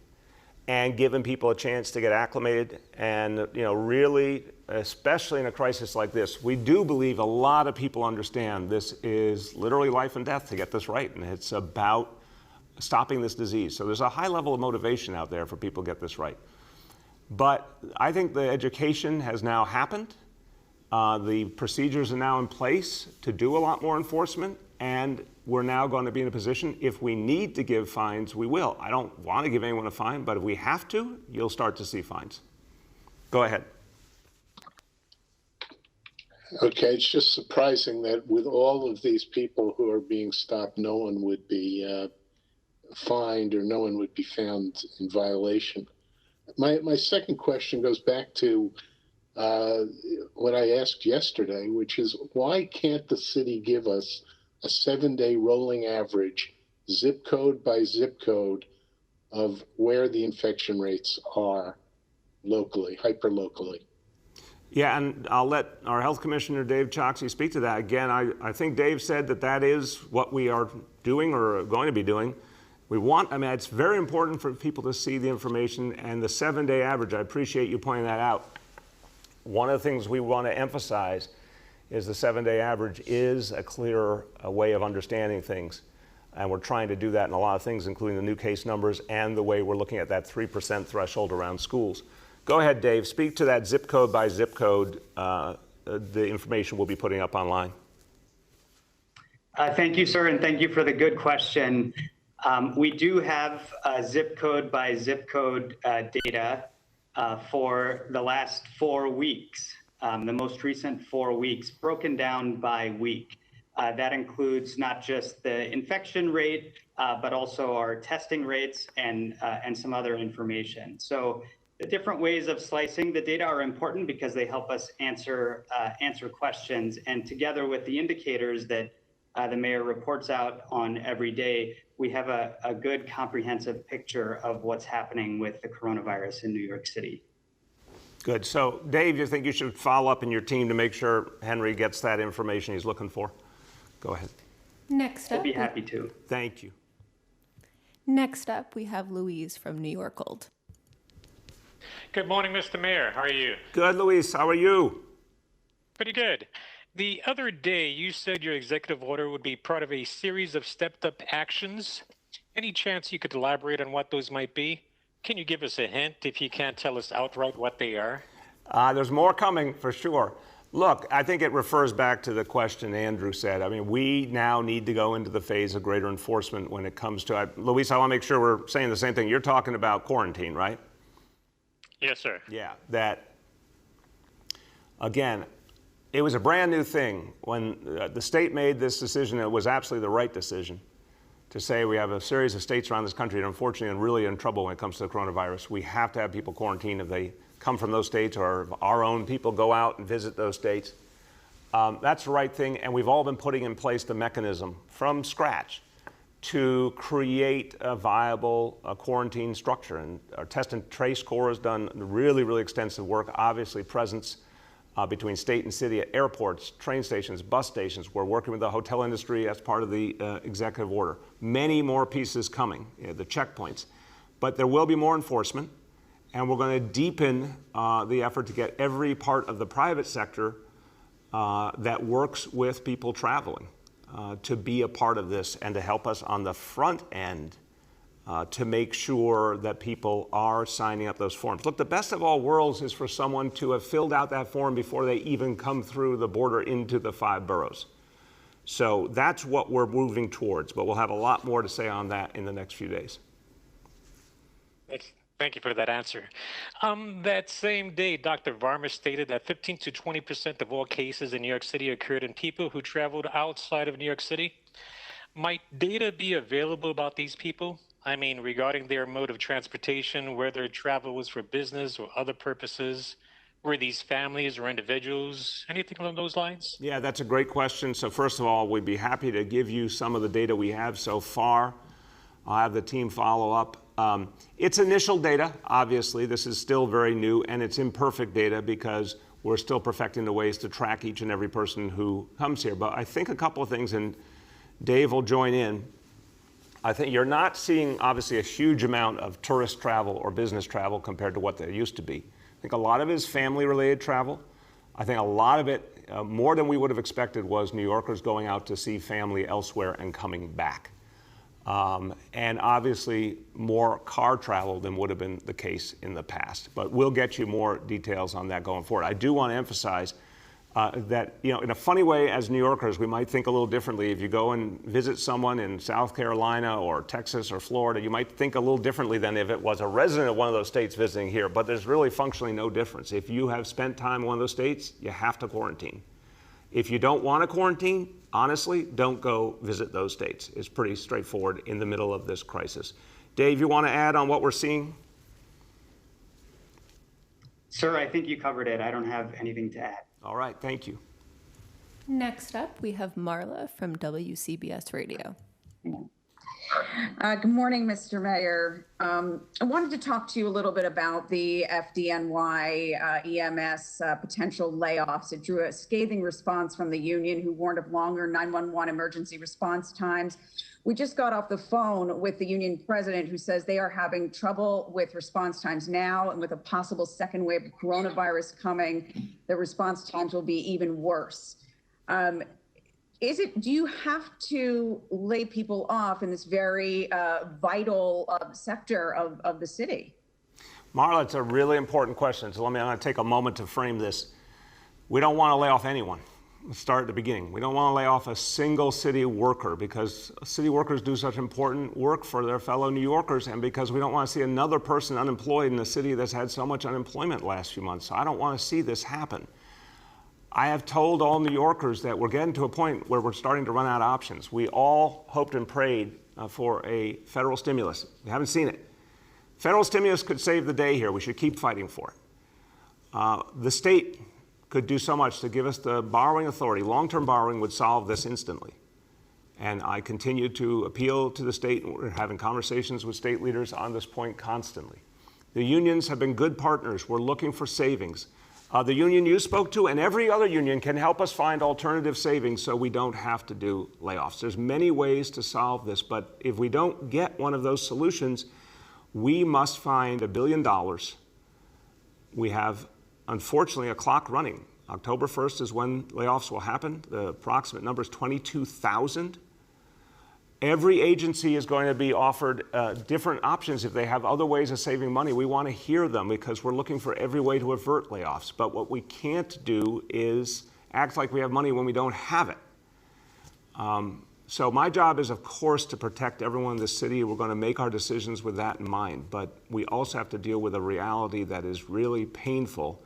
and giving people a chance to get acclimated and, really, especially in a crisis like this, we do believe a lot of people understand this is literally life and death to get this right, and it's about stopping this disease. So there's a high level of motivation out there for people to get this right. But I think the education has now happened. The procedures are now in place to do a lot more enforcement, and we're now going to be in a position, if we need to give fines, we will. I don't want to give anyone a fine, but if we have to, you'll start to see fines. Go ahead. Okay, it's just surprising that with all of these people who are being stopped, no one would be fined or no one would be found in violation. My second question goes back to what I asked yesterday, which is why can't the city give us a 7-day rolling average, zip code by zip code, of where the infection rates are locally, hyper-locally? Yeah, and I'll let our Health Commissioner, Dave Choksi, speak to that. Again, I think Dave said that is what we are doing or are going to be doing. It's very important for people to see the information and the 7-day average. I appreciate you pointing that out. One of the things we want to emphasize is the 7-day average is a clearer way of understanding things. And we're trying to do that in a lot of things, including the new case numbers and the way we're looking at that 3% threshold around schools. Go ahead, Dave. Speak to that zip code by zip code, the information we'll be putting up online. Thank you, sir, and thank you for the good question. We do have zip code by zip code data for the last 4 weeks, the most recent 4 weeks, broken down by week. That includes not just the infection rate, but also our testing rates and some other information. So the different ways of slicing the data are important because they help us answer questions. And together with the indicators that the mayor reports out on every day, we have a good comprehensive picture of what's happening with the coronavirus in New York City. Good. So, Dave, you think you should follow up in your team to make sure Henry gets that information he's looking for? Go ahead. Next up. I'd be happy to. Thank you. Next up, we have Louise from New York Old. Good morning, Mr. Mayor. How are you? Good, Luis. How are you? Pretty good. The other day, you said your executive order would be part of a series of stepped-up actions. Any chance you could elaborate on what those might be? Can you give us a hint if you can't tell us outright what they are? There's more coming for sure. Look, I think it refers back to the question Andrew said. I mean, we now need to go into the phase of greater enforcement when it comes to, Luis, I want to make sure we're saying the same thing. You're talking about quarantine, right? Yes, sir. Yeah, that, again, it was a brand new thing. When the state made this decision, it was absolutely the right decision to say we have a series of states around this country that unfortunately are really in trouble when it comes to the coronavirus. We have to have people quarantined if they come from those states, or if our own people go out and visit those states. That's the right thing, and we've all been putting in place the mechanism from scratch to create a viable quarantine structure. And our test and trace corps has done really, really extensive work. Obviously, presence between state and city at airports, train stations, bus stations. We're working with the hotel industry as part of the executive order. Many more pieces coming, the checkpoints. But there will be more enforcement, and we're going to deepen the effort to get every part of the private sector that works with people traveling to be a part of this and to help us on the front end to make sure that people are signing up those forms. Look, the best of all worlds is for someone to have filled out that form before they even come through the border into the 5 boroughs. So that's what we're moving towards, but we'll have a lot more to say on that in the next few days. Thank you for that answer. That same day, Dr. Varma stated that 15 to 20% of all cases in New York City occurred in people who traveled outside of New York City. Might data be available about these people? I mean, regarding their mode of transportation, whether travel was for business or other purposes, were these families or individuals, anything along those lines? Yeah, that's a great question. So first of all, we'd be happy to give you some of the data we have so far. I'll have the team follow up. It's initial data, obviously. This is still very new, and it's imperfect data because we're still perfecting the ways to track each and every person who comes here. But I think a couple of things, and Dave will join in. I think you're not seeing, obviously, a huge amount of tourist travel or business travel compared to what there used to be. I think a lot of it is family-related travel. I think a lot of it, more than we would have expected, was New Yorkers going out to see family elsewhere and coming back. And obviously more car travel than would have been the case in the past. But we'll get you more details on that going forward. I do want to emphasize that, you know, in a funny way, as New Yorkers, we might think a little differently. If you go and visit someone in South Carolina or Texas or Florida, you might think a little differently than if it was a resident of one of those states visiting here. But there's really functionally no difference. If you have spent time in one of those states, you have to quarantine. If you don't want to quarantine, honestly, don't go visit those states. It's pretty straightforward in the middle of this crisis. Dave, you want to add on what we're seeing? Sir, I think you covered it. I don't have anything to add. All right, thank you. Next up, we have Marla from WCBS Radio. Good morning, Mr. Mayor. I wanted to talk to you a little bit about the Fdny EMS potential layoffs. It drew a scathing response from the union, who warned of longer 911 emergency response times. We just got off the phone with the union president, who says they are having trouble with response times now, and with a possible second wave of coronavirus coming, the response times will be even worse. Do you have to lay people off in this very vital sector of the city? Marla, it's a really important question. So I'm going to take a moment to frame this. We don't want to lay off anyone. Let's start at the beginning. We don't want to lay off a single city worker, because city workers do such important work for their fellow New Yorkers, and because we don't want to see another person unemployed in a city that's had so much unemployment the last few months. So I don't want to see this happen. I have told all New Yorkers that we're getting to a point where we're starting to run out of options. We all hoped and prayed for a federal stimulus. We haven't seen it. Federal stimulus could save the day here. We should keep fighting for it. The state could do so much to give us the borrowing authority. Long-term borrowing would solve this instantly. And I continue to appeal to the state. We're having conversations with state leaders on this point constantly. The unions have been good partners. We're looking for savings. The union you spoke to and every other union can help us find alternative savings so we don't have to do layoffs. There's many ways to solve this, but if we don't get one of those solutions, we must find $1 billion. We have, unfortunately, a clock running. October 1st is when layoffs will happen. The approximate number is 22,000. Every agency is going to be offered different options if they have other ways of saving money. We want to hear them because we're looking for every way to avert layoffs. But what we can't do is act like we have money when we don't have it. So my job is, of course, to protect everyone in the city. We're going to make our decisions with that in mind. But we also have to deal with a reality that is really painful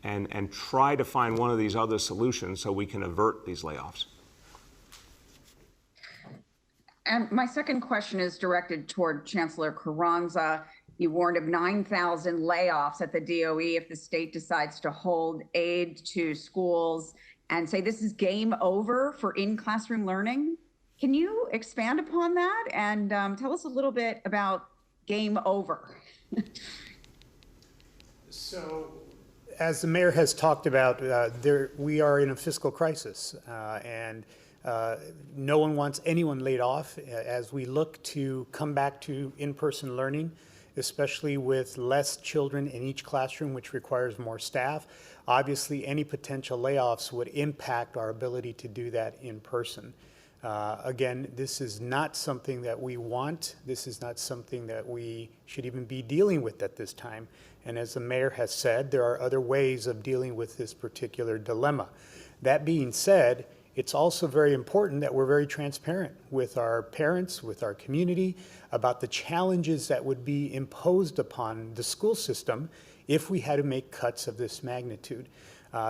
and try to find one of these other solutions so we can avert these layoffs. And my second question is directed toward Chancellor Carranza. You warned of 9,000 layoffs at the DOE if the state decides to hold aid to schools and say this is game over for in-classroom learning. Can you expand upon that and tell us a little bit about game over? So, as the mayor has talked about, we are in a fiscal crisis, and no one wants anyone laid off as we look to come back to in-person learning, especially with less children in each classroom, which requires more staff. Obviously, any potential layoffs would impact our ability to do that in person. Again, this is not something that we want. This is not something that we should even be dealing with at this time. And as the mayor has said, there are other ways of dealing with this particular dilemma. That being said, it's also very important that we're very transparent with our parents, with our community, about the challenges that would be imposed upon the school system if we had to make cuts of this magnitude.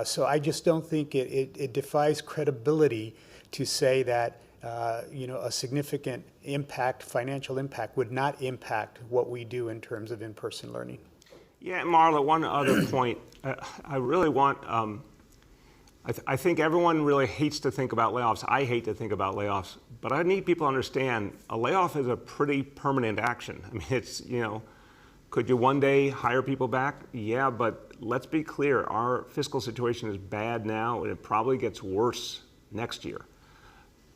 So I just don't think it defies credibility to say that a significant impact, financial impact, would not impact what we do in terms of in-person learning. Yeah, Marla, one other point. I really want, I think everyone really hates to think about layoffs. I hate to think about layoffs, but I need people to understand a layoff is a pretty permanent action. I mean, it's, could you one day hire people back? Yeah, but let's be clear, our fiscal situation is bad now and it probably gets worse next year.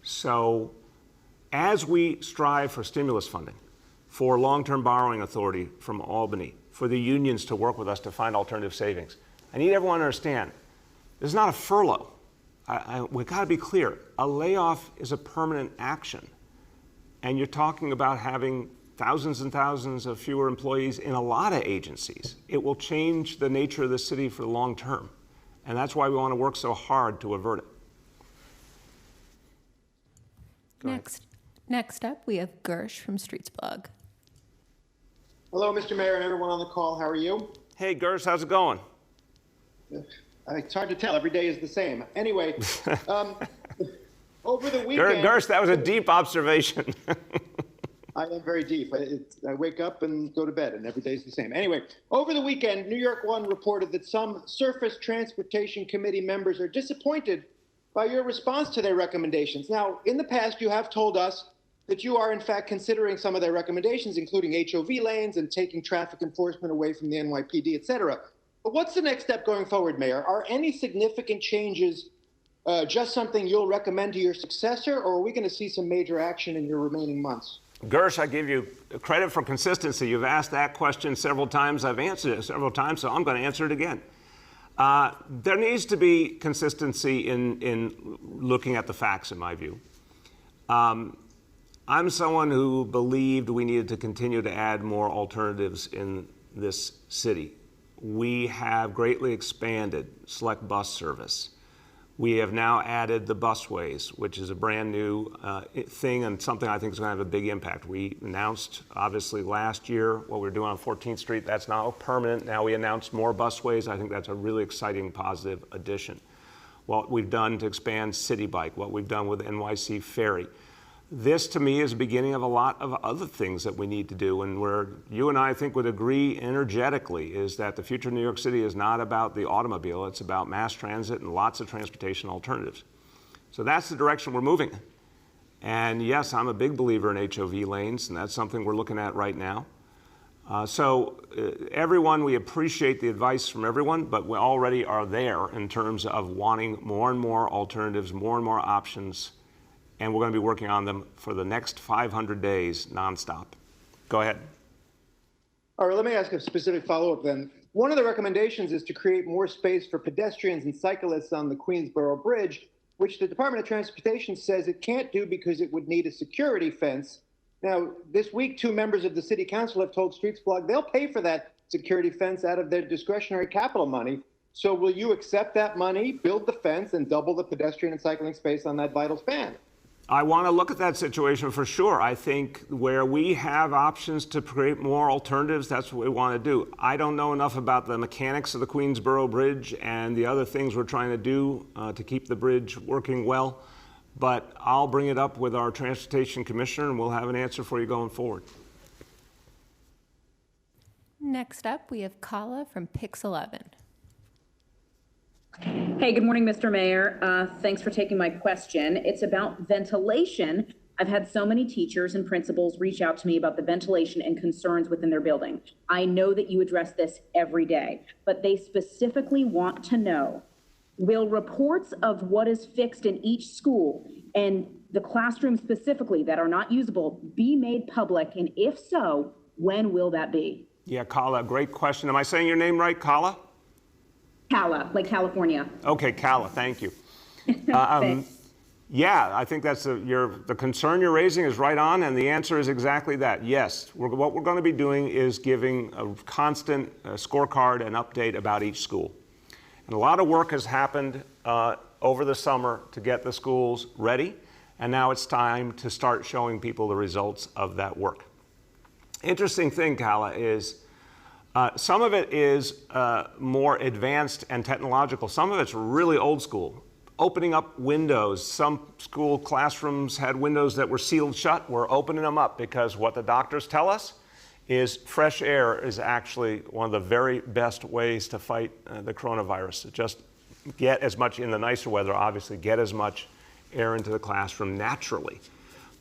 So as we strive for stimulus funding, for long-term borrowing authority from Albany, for the unions to work with us to find alternative savings, I need everyone to understand, this is not a furlough. We've got to be clear. A layoff is a permanent action. And you're talking about having thousands and thousands of fewer employees in a lot of agencies. It will change the nature of the city for the long term. And that's why we want to work so hard to avert it. Next up, we have Gersh from Streets Blog. Hello, Mr. Mayor and everyone on the call. How are you? Hey, Gersh, how's it going? It's hard to tell. Every day is the same. Anyway, over the weekend... Gersh, that was a deep observation. I am very deep. I wake up and go to bed, and every day is the same. Anyway, over the weekend, New York One reported that some Surface Transportation Committee members are disappointed by your response to their recommendations. Now, in the past, you have told us that you are, in fact, considering some of their recommendations, including HOV lanes and taking traffic enforcement away from the NYPD, et cetera. But what's the next step going forward, Mayor? Are any significant changes just something you'll recommend to your successor, or are we going to see some major action in your remaining months? Gersh, I give you credit for consistency. You've asked that question several times. I've answered it several times, so I'm going to answer it again. There needs to be consistency in looking at the facts, in my view. I'm someone who believed we needed to continue to add more alternatives in this city. We have greatly expanded select bus service. We have now added the busways, which is a brand new thing and something I think is going to have a big impact. We announced, obviously, last year what we were doing on 14th Street. That's now permanent. Now we announced more busways. I think that's a really exciting, positive addition. What we've done to expand City Bike, what we've done with NYC Ferry. This, to me, is the beginning of a lot of other things that we need to do, and where you and I think would agree energetically is that the future of New York City is not about the automobile, it's about mass transit and lots of transportation alternatives. So that's the direction we're moving in. And yes, I'm a big believer in HOV lanes, and that's something we're looking at right now. Everyone, we appreciate the advice from everyone, but we already are there in terms of wanting more and more alternatives, more and more options, and we're going to be working on them for the next 500 days nonstop. Go ahead. All right, let me ask a specific follow-up then. One of the recommendations is to create more space for pedestrians and cyclists on the Queensboro Bridge. which the Department of Transportation says it can't do because it would need a security fence. Now, this week, 2 members of the city council have told Streets Blog they'll pay for that security fence out of their discretionary capital money. So will you accept that money, build the fence, and double the pedestrian and cycling space on that vital span? I want to look at that situation for sure. I think where we have options to create more alternatives, that's what we want to do. I don't know enough about the mechanics of the Queensboro Bridge and the other things we're trying to do to keep the bridge working well, but I'll bring it up with our Transportation Commissioner and we'll have an answer for you going forward. Next up, we have Kala from Pix 11. Hey, good morning, Mr. Mayor. Thanks for taking my question. It's about ventilation. I've had so many teachers and principals reach out to me about the ventilation and concerns within their building. I know that you address this every day, but they specifically want to know, will reports of what is fixed in each school and the classrooms specifically that are not usable be made public? And if so, when will that be? Yeah, Kala, great question. Am I saying your name right, Kala? Kala, like California. Okay, Kala, thank you. Yeah, I think that's the concern you're raising is right on, and the answer is exactly that. Yes, what we're going to be doing is giving a constant scorecard and update about each school. And a lot of work has happened over the summer to get the schools ready, and now it's time to start showing people the results of that work. Interesting thing, Kala, is some of it is more advanced and technological. Some of it's really old school. Opening up windows. Some school classrooms had windows that were sealed shut. We're opening them up because what the doctors tell us is fresh air is actually one of the very best ways to fight the coronavirus. Just get as much, in the nicer weather, obviously, get as much air into the classroom naturally.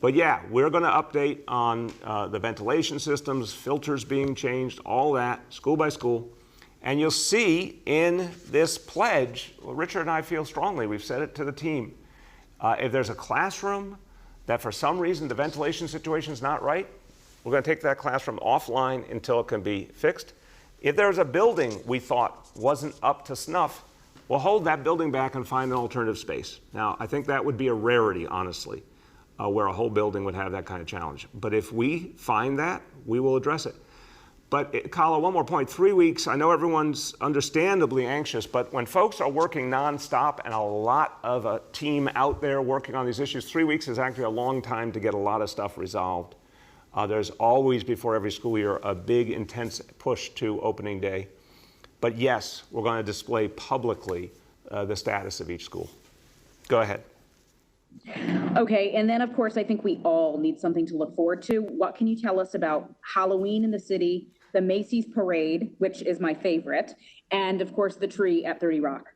But yeah, we're going to update on the ventilation systems, filters being changed, all that, school by school. And you'll see in this pledge, well, Richard and I feel strongly, we've said it to the team, if there's a classroom that for some reason the ventilation situation is not right, we're going to take that classroom offline until it can be fixed. If there's a building we thought wasn't up to snuff, we'll hold that building back and find an alternative space. Now, I think that would be a rarity, honestly, where a whole building would have that kind of challenge. But if we find that, we will address it. But Kala, one more point, 3 weeks, I know everyone's understandably anxious, but when folks are working nonstop and a lot of a team out there working on these issues, 3 weeks is actually a long time to get a lot of stuff resolved. There's always, before every school year, a big, intense push to opening day. But yes, we're going to display publicly the status of each school. Go ahead. Okay, and then of course, I think we all need something to look forward to. What can you tell us about Halloween in the city, the Macy's parade, which is my favorite, and of course the tree at 30 Rock?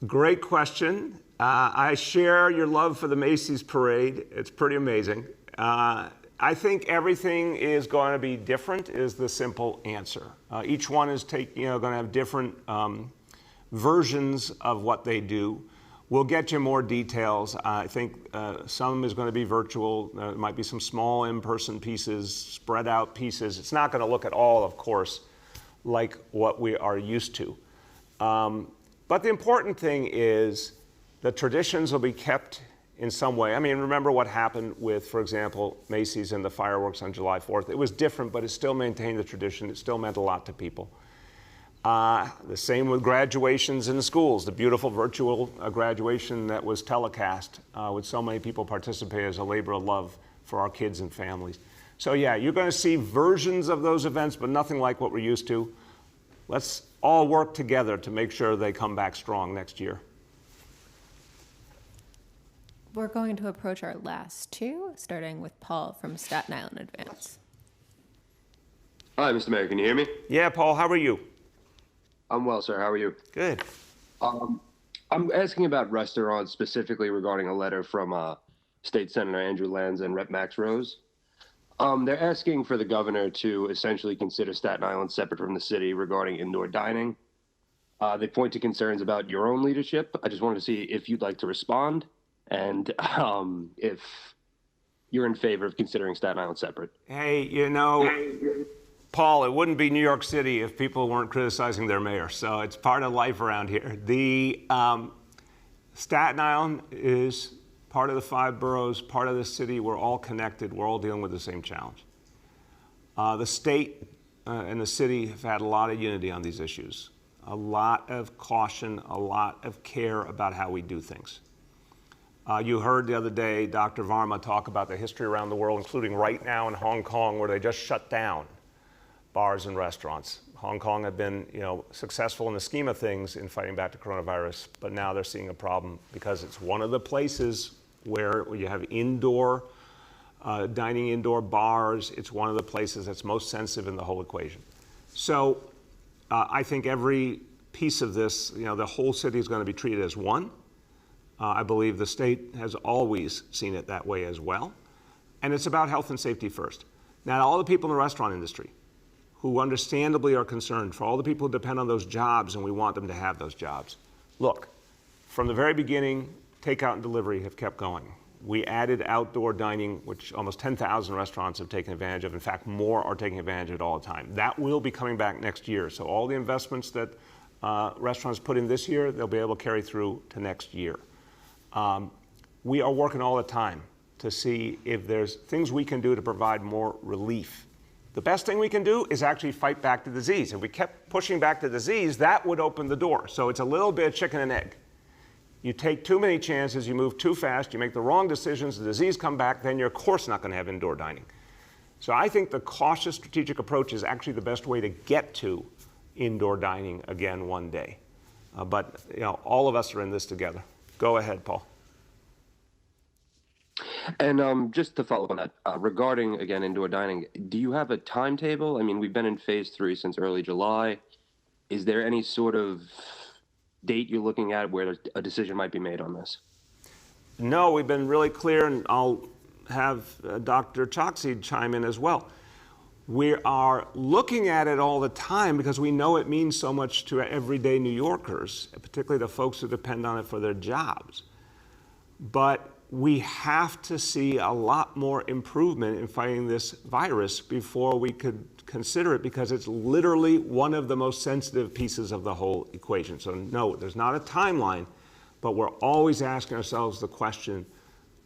Great question. I share your love for the Macy's parade. It's pretty amazing. I think everything is going to be different is the simple answer. Each one is going to have different versions of what they do. We'll get you more details. I think some is going to be virtual. There might be some small in-person pieces, spread out pieces. It's not going to look at all, of course, like what we are used to. But the important thing is the traditions will be kept in some way. I mean, remember what happened with, for example, Macy's and the fireworks on July 4th. It was different, but it still maintained the tradition. It still meant a lot to people. The same with graduations in the schools, the beautiful virtual graduation that was telecast with so many people participating as a labor of love for our kids and families. So yeah, you're going to see versions of those events, but nothing like what we're used to. Let's all work together to make sure they come back strong next year. We're going to approach our last two, starting with Paul from Staten Island Advance. Hi, Mr. Mayor, can you hear me? Yeah, Paul, how are you? I'm well, sir. How are you? Good. I'm asking about restaurants, specifically regarding a letter from State Senator Andrew Lanz and Rep. Max Rose. They're asking for the governor to essentially consider Staten Island separate from the city regarding indoor dining. They point to concerns about your own leadership. I just wanted to see if you'd like to respond and if you're in favor of considering Staten Island separate. Hey, Paul, it wouldn't be New York City if people weren't criticizing their mayor, so it's part of life around here. Staten Island is part of the 5 boroughs, part of the city. We're all connected. We're all dealing with the same challenge. The state and the city have had a lot of unity on these issues, a lot of caution, a lot of care about how we do things. You heard the other day Dr. Varma talk about the history around the world, including right now in Hong Kong, where they just shut down bars and restaurants. Hong Kong had been, successful in the scheme of things in fighting back to coronavirus, but now they're seeing a problem because it's one of the places where you have indoor dining, indoor bars. It's one of the places that's most sensitive in the whole equation. So I think every piece of this, the whole city is going to be treated as one. I believe the state has always seen it that way as well. And it's about health and safety first. Now, all the people in the restaurant industry who understandably are concerned, for all the people who depend on those jobs and we want them to have those jobs. Look, from the very beginning, takeout and delivery have kept going. We added outdoor dining, which almost 10,000 restaurants have taken advantage of. In fact, more are taking advantage of it all the time. That will be coming back next year. So all the investments that restaurants put in this year, they'll be able to carry through to next year. We are working all the time to see if there's things we can do to provide more relief. The best thing we can do is actually fight back the disease. If we kept pushing back the disease, that would open the door. So it's a little bit of chicken and egg. You take too many chances, you move too fast, you make the wrong decisions, the disease come back, then you're of course not going to have indoor dining. So I think the cautious strategic approach is actually the best way to get to indoor dining again one day. But all of us are in this together. Go ahead, Paul. And just to follow up on that, regarding, again, indoor dining, do you have a timetable? I mean, we've been in phase 3 since early July. Is there any sort of date you're looking at where a decision might be made on this? No, we've been really clear, and I'll have Dr. Choksi chime in as well. We are looking at it all the time because we know it means so much to everyday New Yorkers, particularly the folks who depend on it for their jobs. But we have to see a lot more improvement in fighting this virus before we could consider it, because it's literally one of the most sensitive pieces of the whole equation. So no, there's not a timeline, but we're always asking ourselves the question,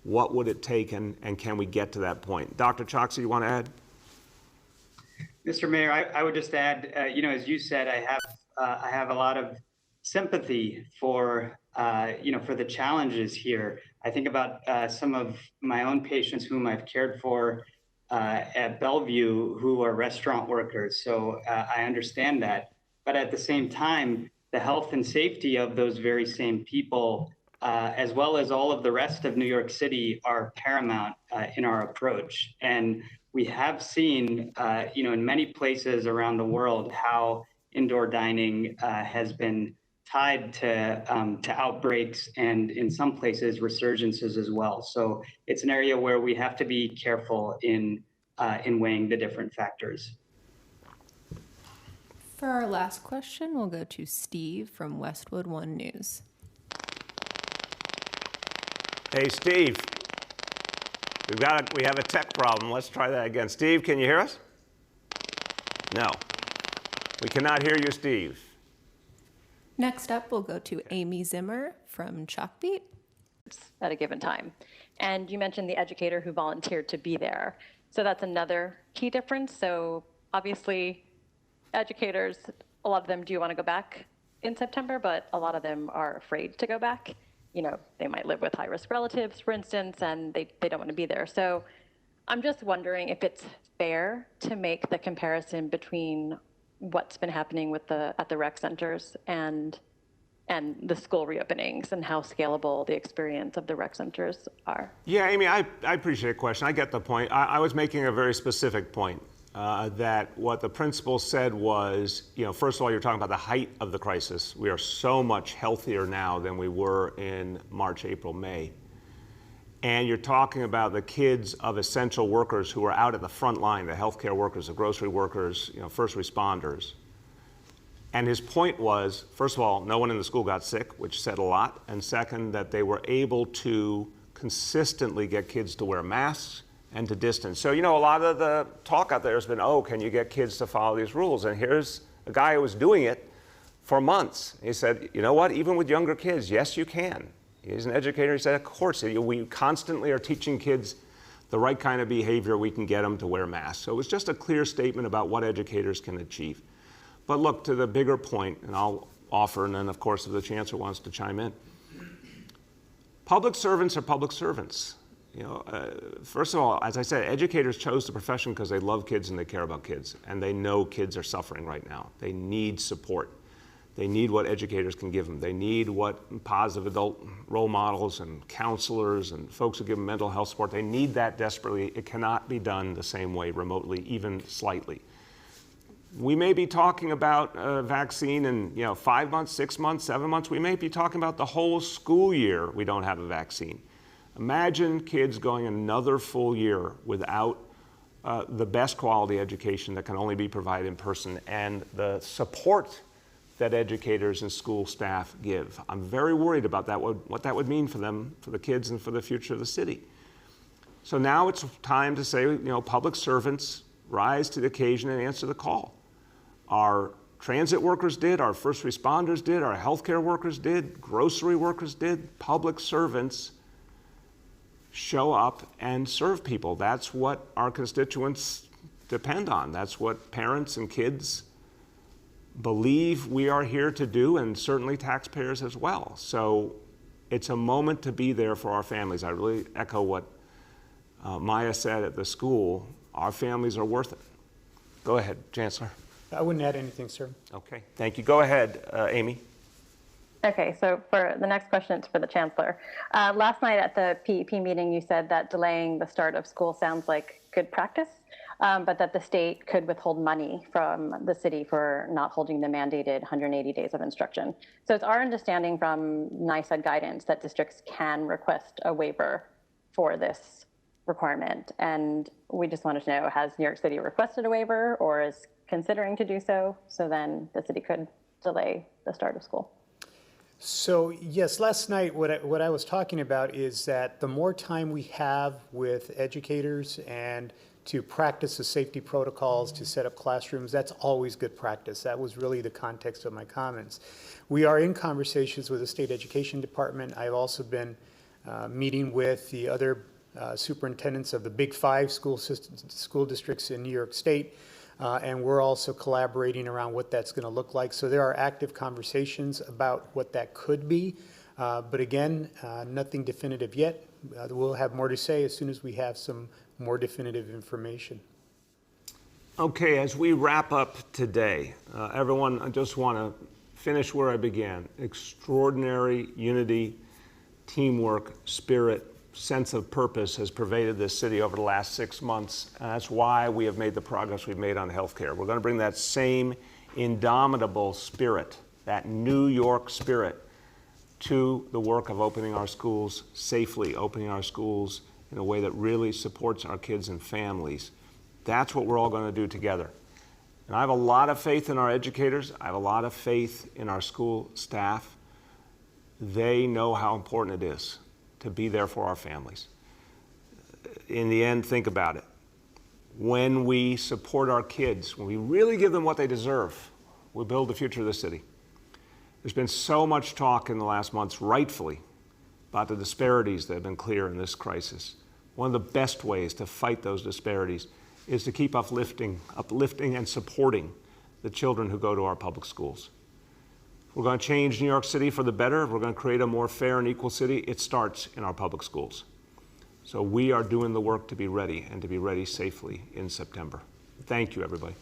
what would it take and can we get to that point? Dr. Choksi, you want to add? Mr. Mayor, I would just add, as you said, I have a lot of sympathy for the challenges here. I think about some of my own patients whom I've cared for at Bellevue who are restaurant workers. So I understand that. But at the same time, the health and safety of those very same people, as well as all of the rest of New York City, are paramount in our approach. And we have seen, in many places around the world, how indoor dining has been tied to outbreaks and in some places resurgences as well. So it's an area where we have to be careful in weighing the different factors. For our last question, we'll go to Steve from Westwood One News. Hey, Steve. We have a tech problem. Let's try that again. Steve, can you hear us? No. We cannot hear you, Steve. Next up, we'll go to Amy Zimmer from Chalkbeat. At a given time. And you mentioned the educator who volunteered to be there. So that's another key difference. So obviously, educators, a lot of them do want to go back in September, but a lot of them are afraid to go back. They might live with high-risk relatives, for instance, and they don't want to be there. So I'm just wondering if it's fair to make the comparison between what's been happening at the rec centers and the school reopenings and how scalable the experience of the rec centers are. Yeah, Amy, I appreciate the question. I get the point. I was making a very specific point that what the principal said was, first of all, you're talking about the height of the crisis. We are so much healthier now than we were in March, April, May. And you're talking about the kids of essential workers who are out at the front line, the healthcare workers, the grocery workers, first responders. And his point was, first of all, no one in the school got sick, which said a lot. And second, that they were able to consistently get kids to wear masks and to distance. So, a lot of the talk out there has been, can you get kids to follow these rules? And here's a guy who was doing it for months. He said, you know what, even with younger kids, yes, you can. He's an educator. He said, of course, we constantly are teaching kids the right kind of behavior we can get them to wear masks. So it was just a clear statement about what educators can achieve. But look, to the bigger point, and I'll offer, and then of course if the Chancellor wants to chime in. Public servants are public servants. First of all, as I said, educators chose the profession because they love kids and they care about kids, and they know kids are suffering right now. They need support. They need what educators can give them. They need what positive adult role models and counselors and folks who give them mental health support, they need that desperately. It cannot be done the same way remotely, even slightly. We may be talking about a vaccine in 5 months, 6 months, 7 months. We may be talking about the whole school year we don't have a vaccine. Imagine kids going another full year without the best quality education that can only be provided in person and the support that educators and school staff give. I'm very worried about that, what that would mean for them, for the kids, and for the future of the city. So now it's time to say, public servants rise to the occasion and answer the call. Our transit workers did, our first responders did, our healthcare workers did, grocery workers did. Public servants show up and serve people. That's what our constituents depend on. That's what parents and kids believe we are here to do, and certainly taxpayers as well. So it's a moment to be there for our families. I really echo what Maya said at the school. Our families are worth it. Go ahead, Chancellor. I wouldn't add anything, sir. Okay, thank you. Go ahead, Amy. Okay, so for the next question, it's for the Chancellor. Last night at the PEP meeting, you said that delaying the start of school sounds like good practice, but that the state could withhold money from the city for not holding the mandated 180 days of instruction. So it's our understanding from NYC guidance that districts can request a waiver for this requirement. And we just wanted to know, has New York City requested a waiver or is considering to do so? So then the city could delay the start of school. So yes, last night what I was talking about is that the more time we have with educators and to practice the safety protocols, to set up classrooms, that's always good practice. That was really the context of my comments. We are in conversations with the state education department. I've also been meeting with the other superintendents of the Big Five school districts in New York State. And we're also collaborating around what that's going to look like. So there are active conversations about what that could be. But again, nothing definitive yet. We'll have more to say as soon as we have some more definitive information. Okay, as we wrap up today, everyone, I just want to finish where I began. Extraordinary unity, teamwork, spirit, sense of purpose has pervaded this city over the last 6 months. And that's why we have made the progress we've made on healthcare. We're going to bring that same indomitable spirit, that New York spirit, to the work of opening our schools safely, opening our schools in a way that really supports our kids and families. That's what we're all going to do together. And I have a lot of faith in our educators. I have a lot of faith in our school staff. They know how important it is to be there for our families. In the end, think about it. When we support our kids, when we really give them what they deserve, we build the future of the city. There's been so much talk in the last months, rightfully, about the disparities that have been clear in this crisis. One of the best ways to fight those disparities is to keep uplifting and supporting the children who go to our public schools. We're going to change New York City for the better. We're going to create a more fair and equal city. It starts in our public schools. So we are doing the work to be ready and to be ready safely in September. Thank you, everybody.